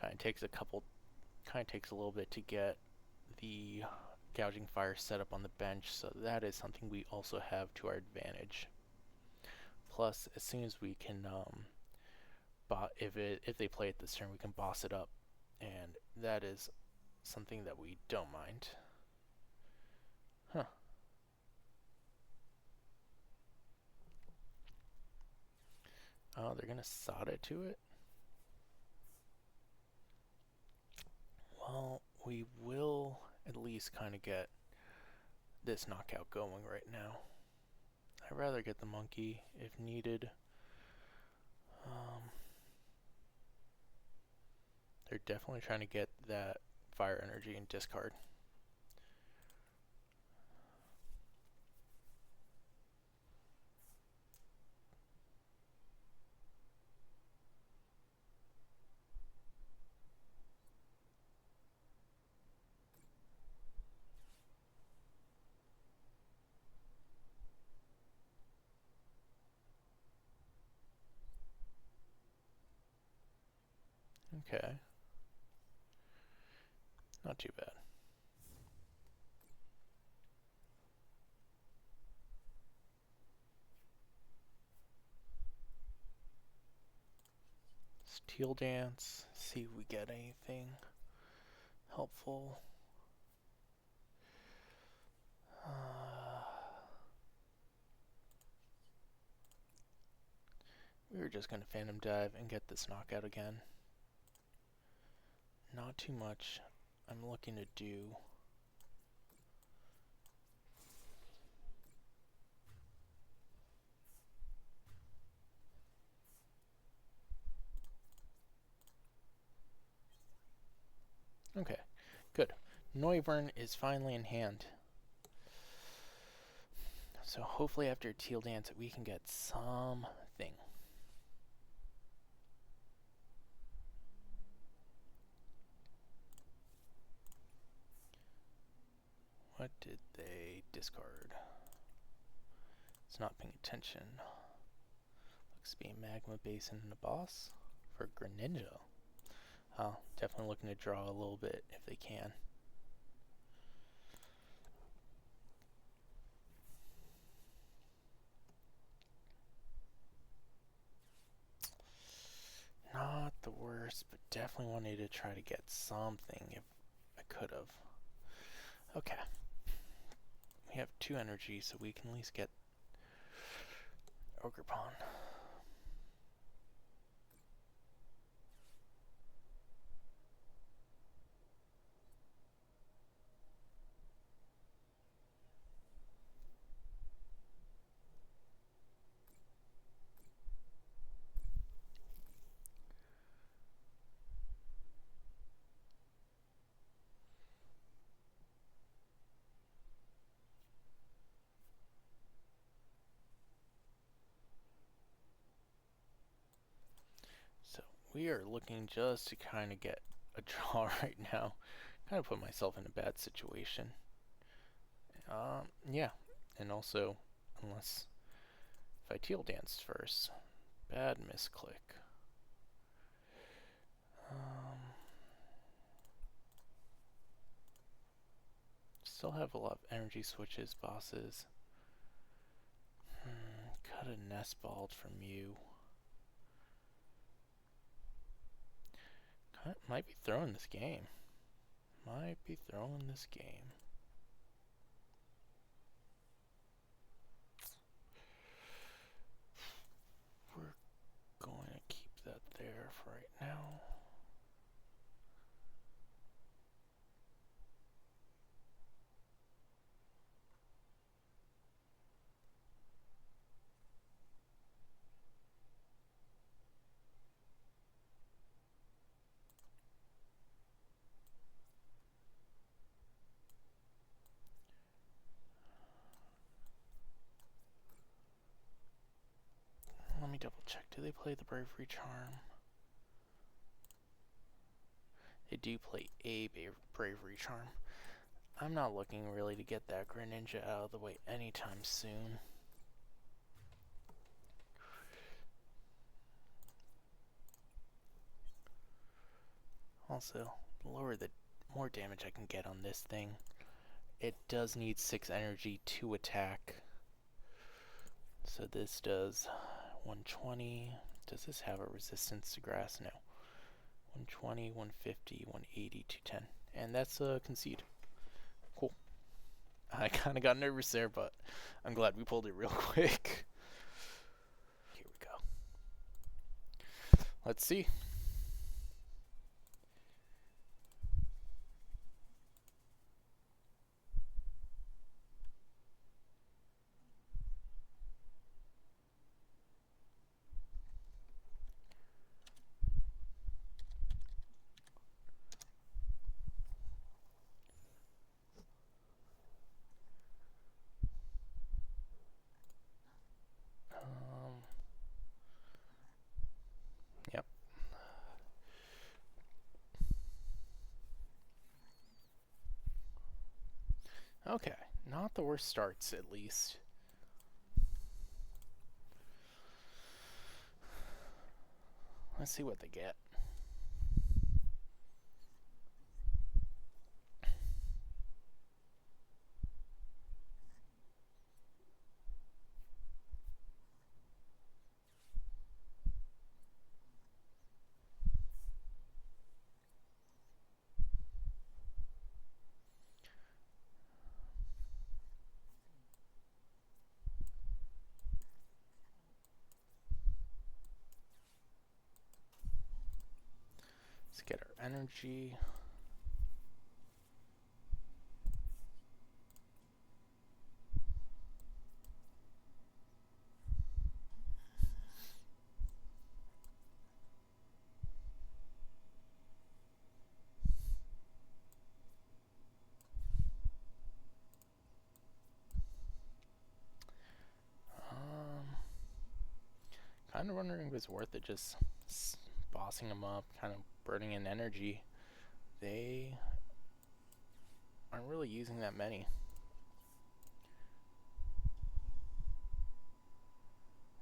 Kind of takes a little bit to get the gouging fire set up on the bench, so that is something we also have to our advantage. Plus, as soon as we can, if they play it this turn, we can boss it up, and that is something that we don't mind. Huh. Oh, they're gonna sod it to it? Well, we will at least kind of get this knockout going right now. I'd rather get the monkey if needed. They're definitely trying to get that fire energy and discard. Okay. Not too bad. Teal dance, see if we get anything helpful. We were just going to Phantom Dive and get this knockout again. Not too much I'm looking to do. Okay, good. Noivern is finally in hand. So hopefully after Teal Dance we can get something. What did they discard? It's not paying attention. Looks to be a Magma Basin and a boss for Greninja. Oh, definitely looking to draw a little bit if they can. Not the worst, but definitely wanted to try to get something if I could have. Okay. We have 2 energy, so we can at least get Ogerpon. We are looking just to kind of get a draw right now. Kind of put myself in a bad situation. Yeah, and also, unless if I Teal danced first, bad misclick. Still have a lot of energy switches, bosses. Cut a Nest Ball from you. Might be throwing this game. Might be throwing this game. We're going to keep that there for right now. Let me double check. Do they play the Bravery Charm? They do play a Bravery Charm. I'm not looking really to get that Greninja out of the way anytime soon. Also, the more damage I can get on this thing. It does need 6 energy to attack. So this does 120. Does this have a resistance to grass? No. 120, 150, 180, 210. And that's a concede. Cool. I kind of got nervous there, but I'm glad we pulled it real quick. Here we go. Let's see. Yep. Okay, not the worst starts, at least. Let's see what they get. Let's get our energy. Kind of wondering if it's worth it just bossing them up, kind of burning in energy. They aren't really using that many.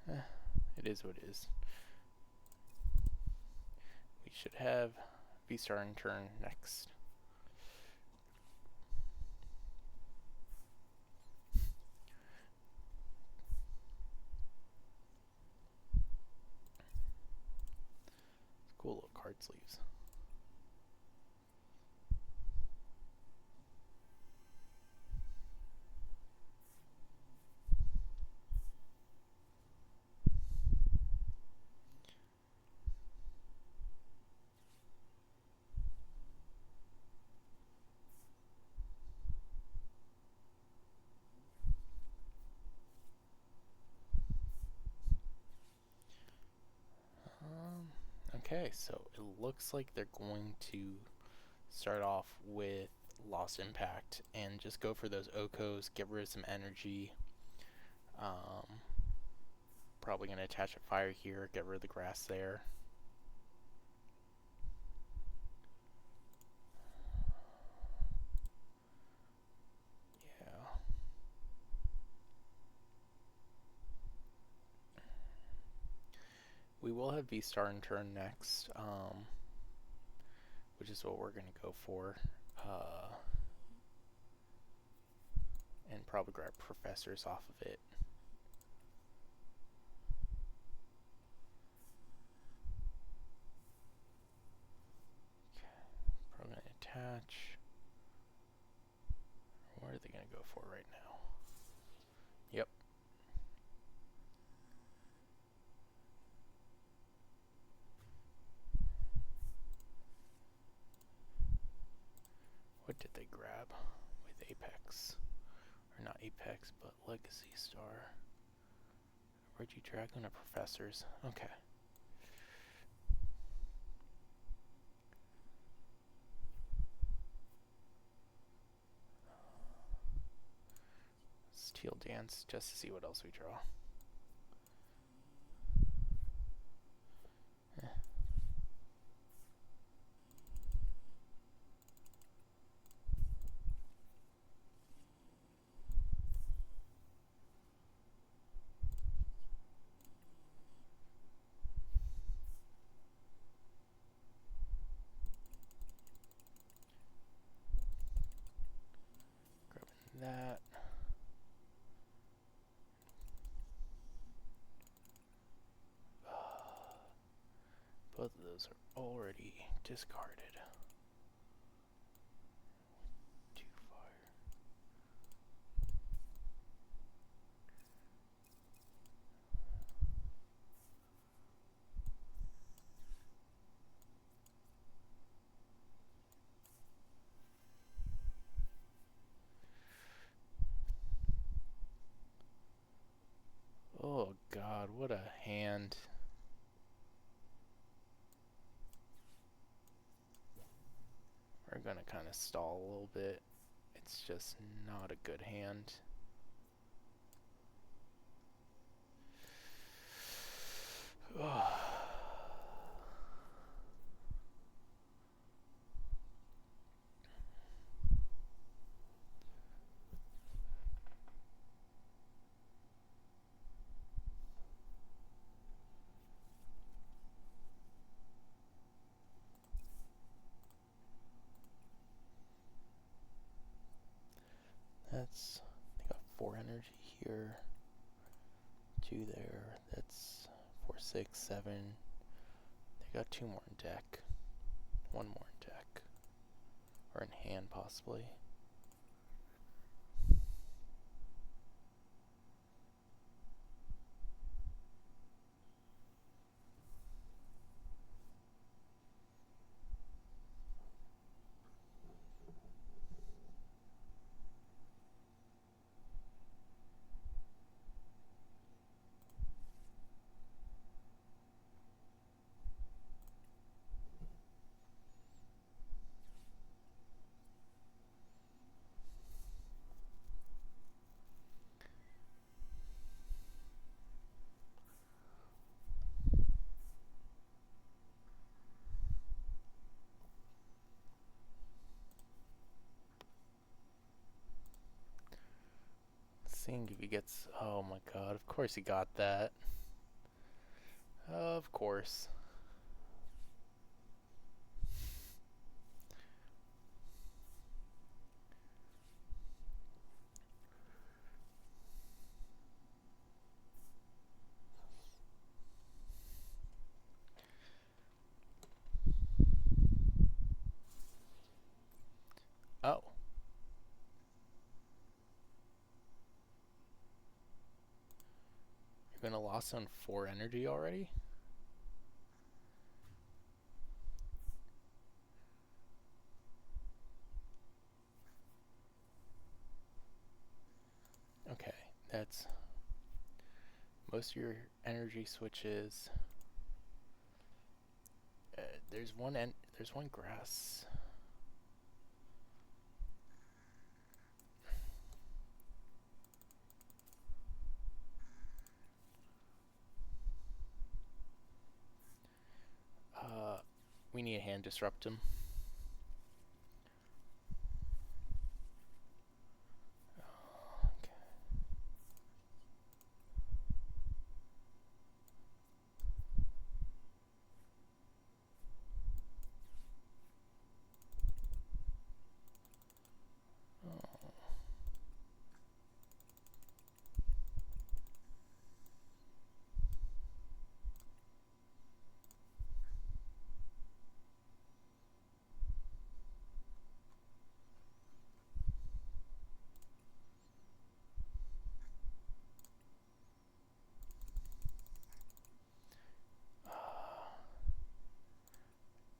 It is what it is. We should have V-Star in turn next. Cool little card sleeves. Okay, so it looks like they're going to start off with Lost Impact and just go for those Okos, get rid of some energy. Probably going to attach a fire here, get rid of the grass there. Yeah. We will have V-Star in turn next, which is what we're going to go for. And probably grab Professors off of it. Okay, probably going to attach. What are they going to go for right now? Yep. What did they grab with Apex? Or not Apex, but Legacy Star. Regidrago and Professors. Okay. Teal dance just to see what else we draw. that. Both of those are already discarded. Too far. Oh God, what a hand. We're gonna kind of stall a little bit. It's just not a good hand. That's, they got 4 energy here, 2 there, that's 4, 6, 7. They got 2 more in deck, 1 more in deck, or in hand possibly. Seeing if he gets, oh my God, of course he got that. Of course. Oh. You're gonna loss on 4 energy already? Okay, that's most of your energy switches. There's one grass. We need a hand disrupt him.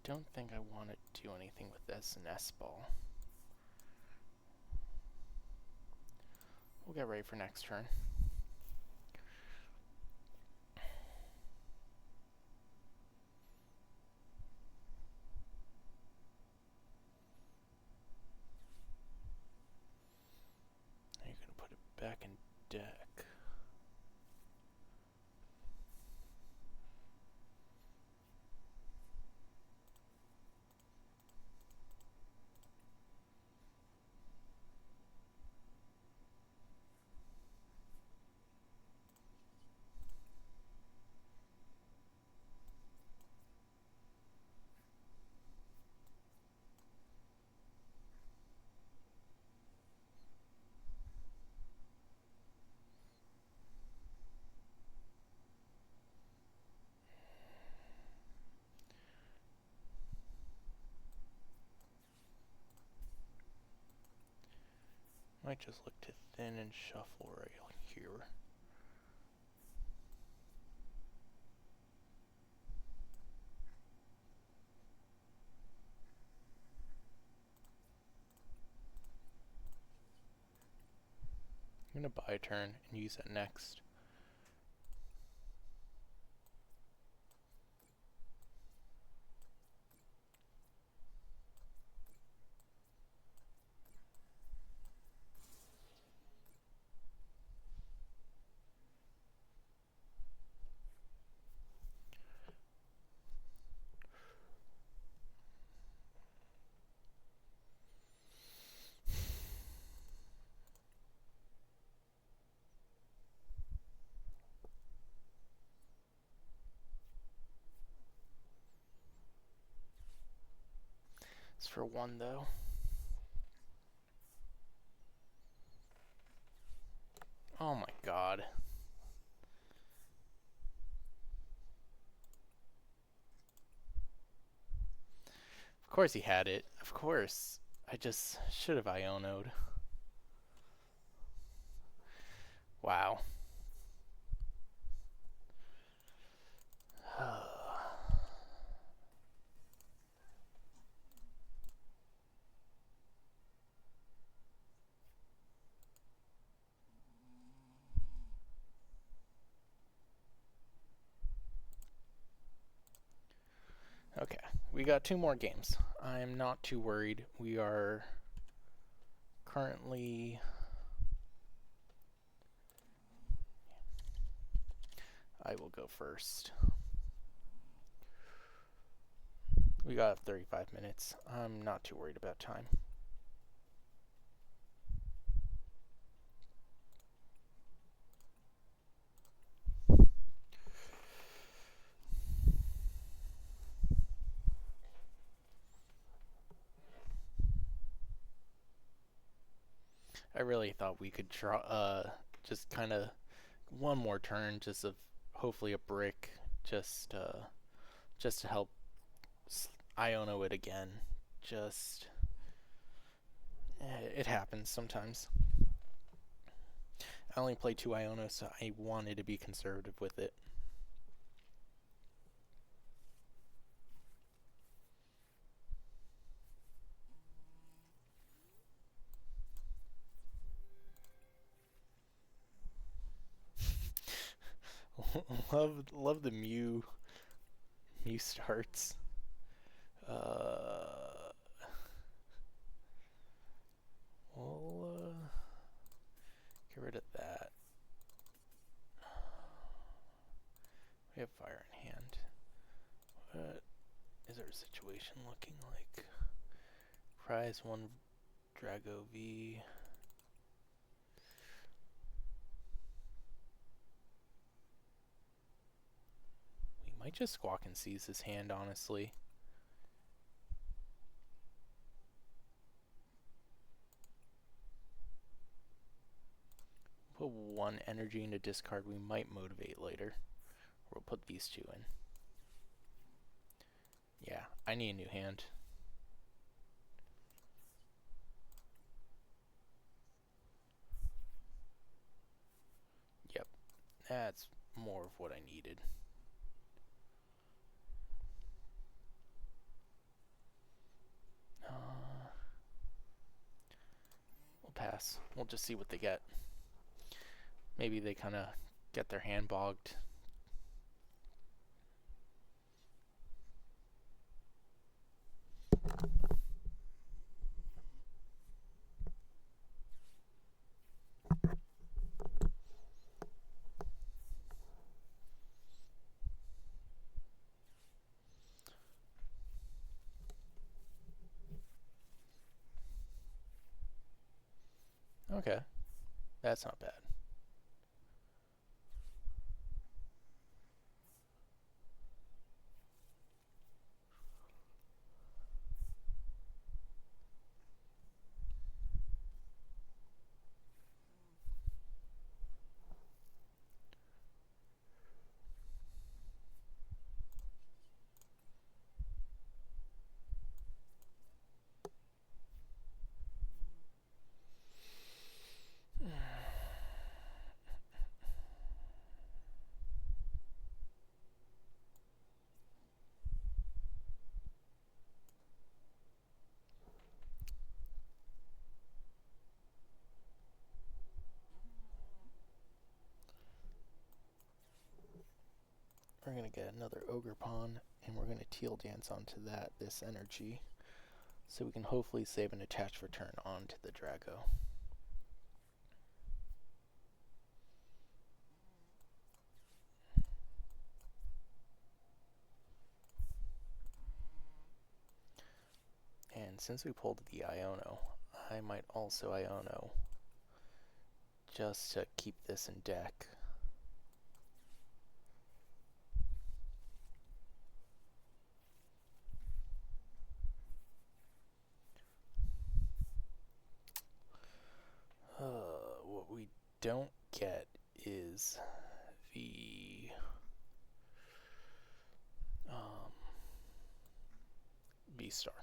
Don't think I want to do anything with this Nest Ball. We'll get ready for next turn. You're gonna put it back in deck. Might just look to thin and shuffle right here. I'm going to buy a turn and use it next. It's for one though. Oh my god. Of course he had it. Of course. I just should have Iono'd. Wow. Okay, we got 2 more games. I'm not too worried. We are currently... I will go first. We got 35 minutes. I'm not too worried about time. I really thought we could try, just kind of one more turn, just of hopefully a brick, just to help Iono it again. Just it happens sometimes. I only played 2 Ionos, so I wanted to be conservative with it. love the Mew starts. We'll get rid of that. We have fire in hand. What is our situation looking like? Prize 1 Drago V. We might just squawk and seize his hand, honestly. Put 1 energy into discard. We might motivate later. We'll put these 2 in. Yeah, I need a new hand. Yep, that's more of what I needed. We'll pass. We'll just see what they get. Maybe they kind of get their hand bogged. Okay, that's not bad. to get another Ogerpon, and we're going to Teal Dance onto this energy, so we can hopefully save an attached return onto the Drago. And since we pulled the Iono, I might also Iono just to keep this in deck. What we don't get is the V-Star.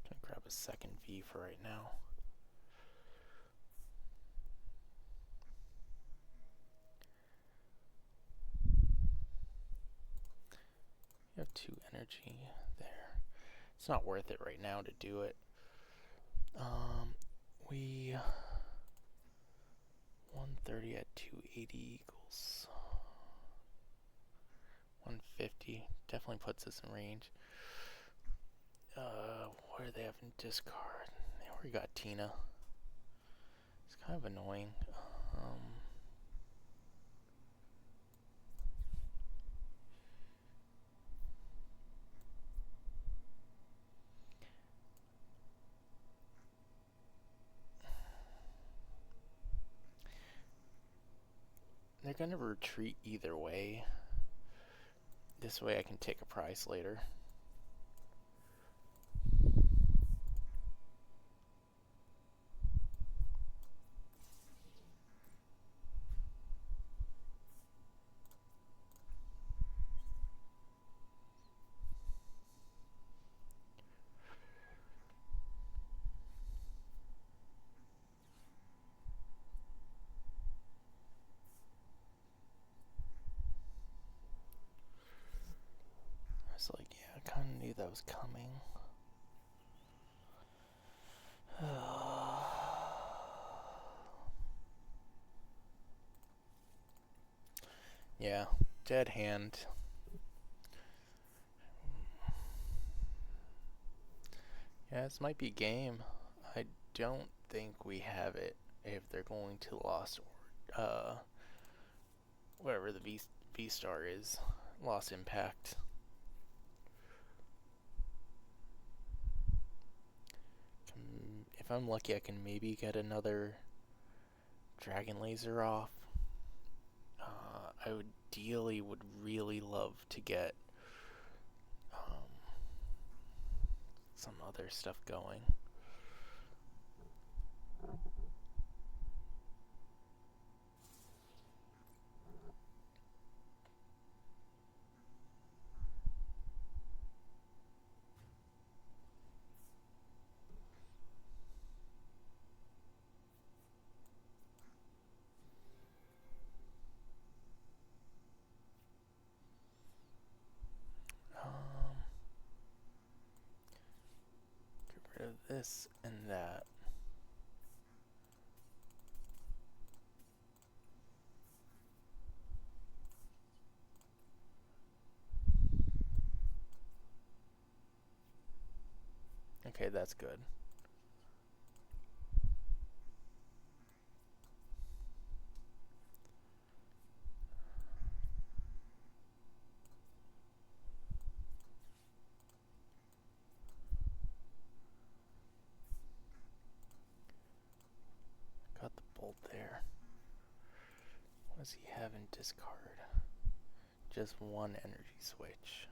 Gonna grab a second V for right now. You have 2 energy there. It's not worth it right now to do it. We 130 at 280 equals 150. Definitely puts us in range. What do they have in discard? They already got Tina. It's kind of annoying. They're gonna retreat either way. This way I can take a prize later. I was like, yeah, I kind of knew that was coming. Yeah, dead hand. Yeah, this might be game. I don't think we have it if they're going to lost whatever the V-Star is. Lost impact. If I'm lucky, I can maybe get another Dragon Laser off. I ideally would really love to get some other stuff going. Get rid of this and that. Okay, that's good. Got the bolt there. What does he have in discard? Just one energy switch.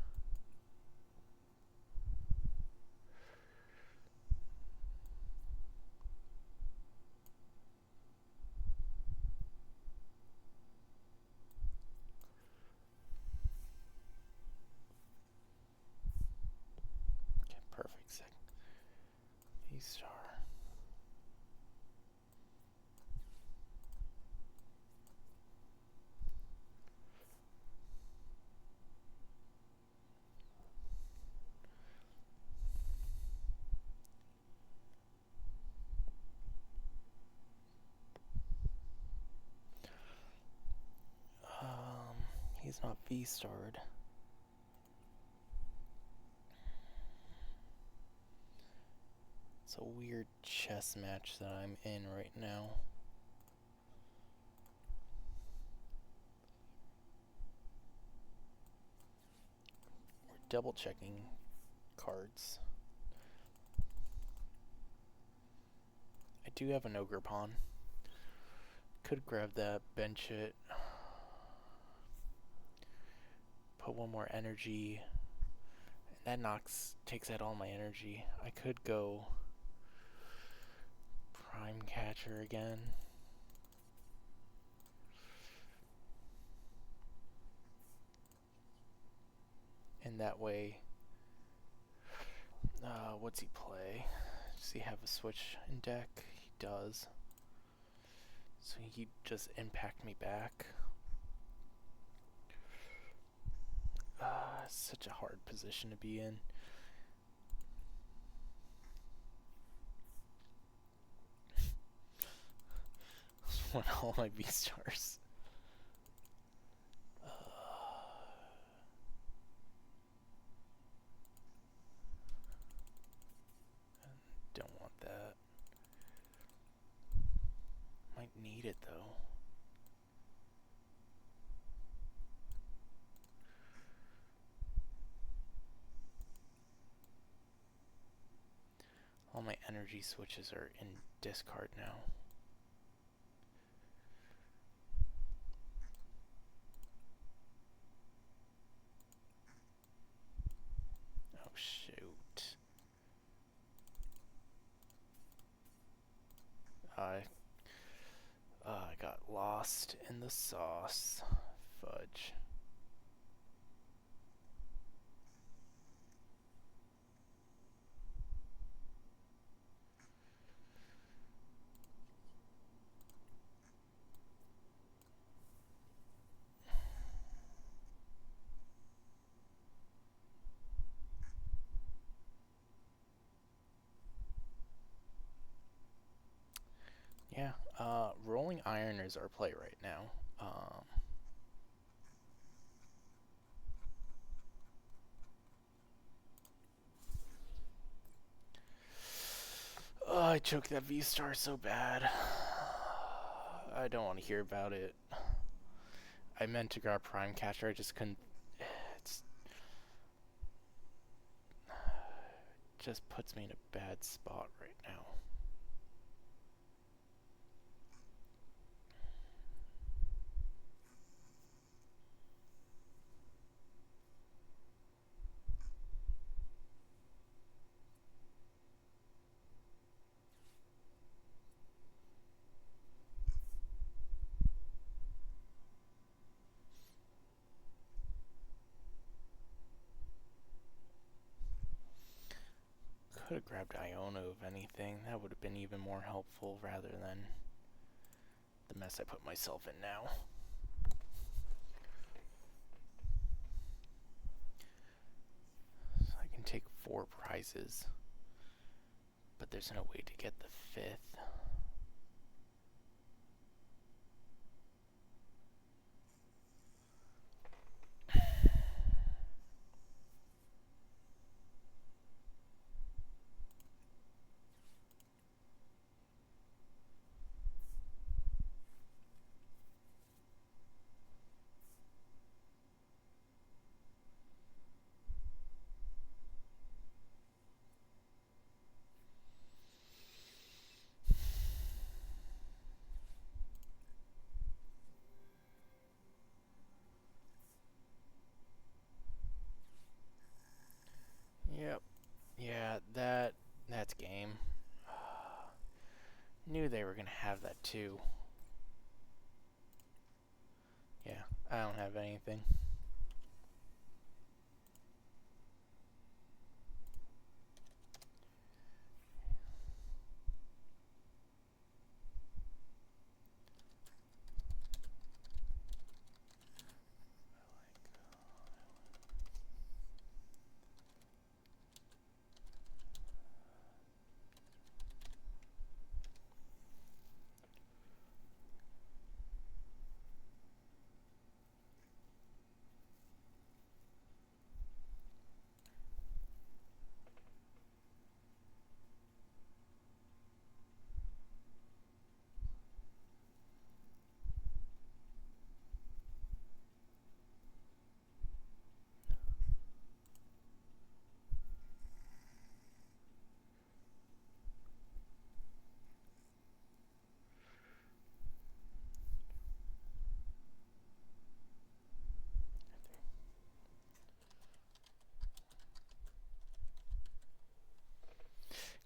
Okay, perfect. Second V-Star. he's not V-starred. It's a weird chess match that I'm in right now. We're double checking cards. I do have an Ogerpon. Could grab that, bench it, put one more energy, and that takes out all my energy. I could go Prime Catcher again. And that way, what's he play? Does he have a switch in deck? He does. So he'd just impact me back. Such a hard position to be in. Want all my V-stars. Don't want that. Might need it though. All my energy switches are in discard now. Oh shoot. I got lost in the sauce. Fudge. Yeah, Rolling Iron is our play right now. Oh, I choked that V-star so bad. I don't want to hear about it. I meant to grab Prime Catcher, I just couldn't. It just puts me in a bad spot right now. Could have grabbed Iono if anything. That would have been even more helpful rather than the mess I put myself in now. So I can take 4 prizes, but there's no way to get the 5th. Yep. Yeah, that's game. Knew they were gonna have that too. Yeah, I don't have anything.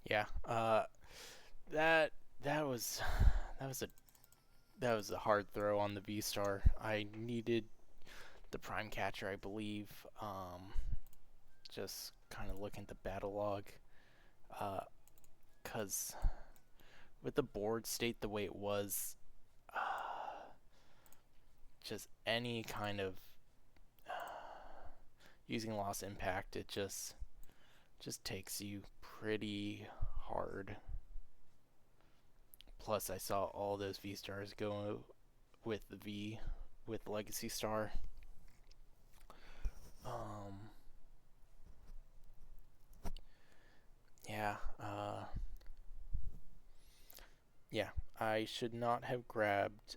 Yeah, that that was that was a that was a hard throw on the V-Star. I needed the Prime Catcher, I believe. Just kind of looking at the battle log, because with the board state the way it was, just any kind of using lost impact, it just takes you pretty hard. Plus, I saw all those V stars go with the V with Legacy Star. Yeah, yeah. I should not have grabbed.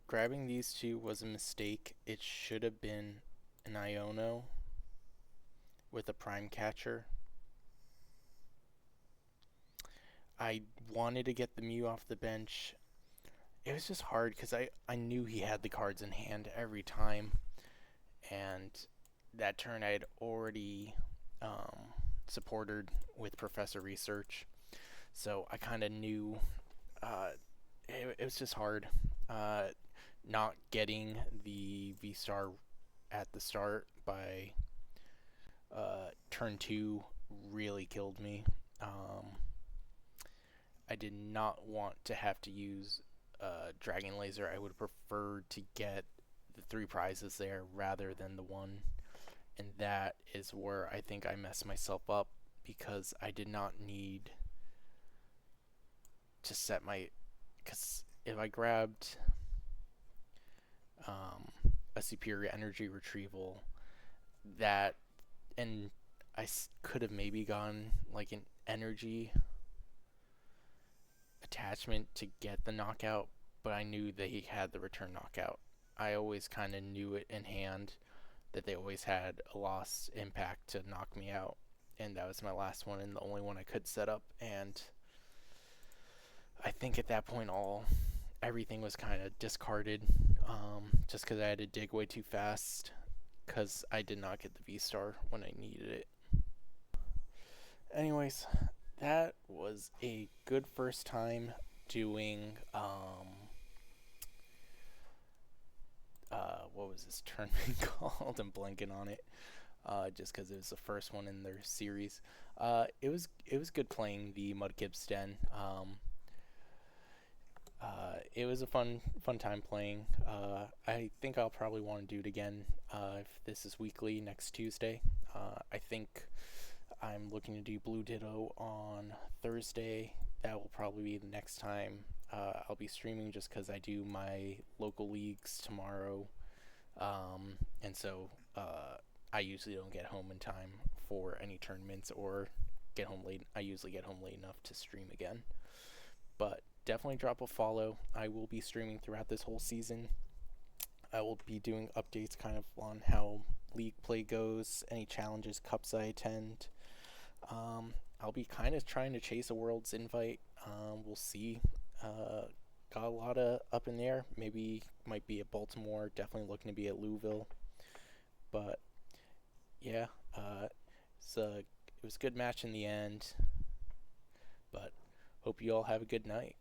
Grabbing these two was a mistake. It should have been an Iono with a Prime Catcher. I wanted to get the Mew off the bench. It was just hard because I knew he had the cards in hand every time. And that turn I had already supported with Professor Research. So I kind of knew it was just hard. Not getting the V-Star at the start by turn 2 really killed me. I did not want to have to use Dragon Laser. I would have preferred to get the 3 prizes there rather than the 1. And that is where I think I messed myself up, because I did not need to set my... Because if I grabbed a superior energy retrieval, that... And I could have maybe gone like an energy attachment to get the knockout, but I knew that he had the return knockout. I always kind of knew it in hand that they always had a lost impact to knock me out, and that was my last one and the only one I could set up. And I think at that point everything was kind of discarded, just because I had to dig way too fast because I did not get the V-Star when I needed it. Anyways, that was a good first time doing what was this tournament called? I'm blanking on it. Just because it was the first one in their series. It was good playing the Mudkip's Den. It was a fun time playing. I think I'll probably want to do it again if this is weekly next Tuesday. I think I'm looking to do Blue Ditto on Thursday. That will probably be the next time I'll be streaming, just because I do my local leagues tomorrow. And so I usually don't get home in time for any tournaments or get home late. I usually get home late enough to stream again. But definitely drop a follow. I will be streaming throughout this whole season. I will be doing updates kind of on how league play goes, any challenges, cups I attend. I'll be kind of trying to chase a Worlds invite. We'll see. Got a lot of up in the air. Maybe might be at Baltimore. Definitely looking to be at Louisville. But yeah, it was a good match in the end. But hope you all have a good night.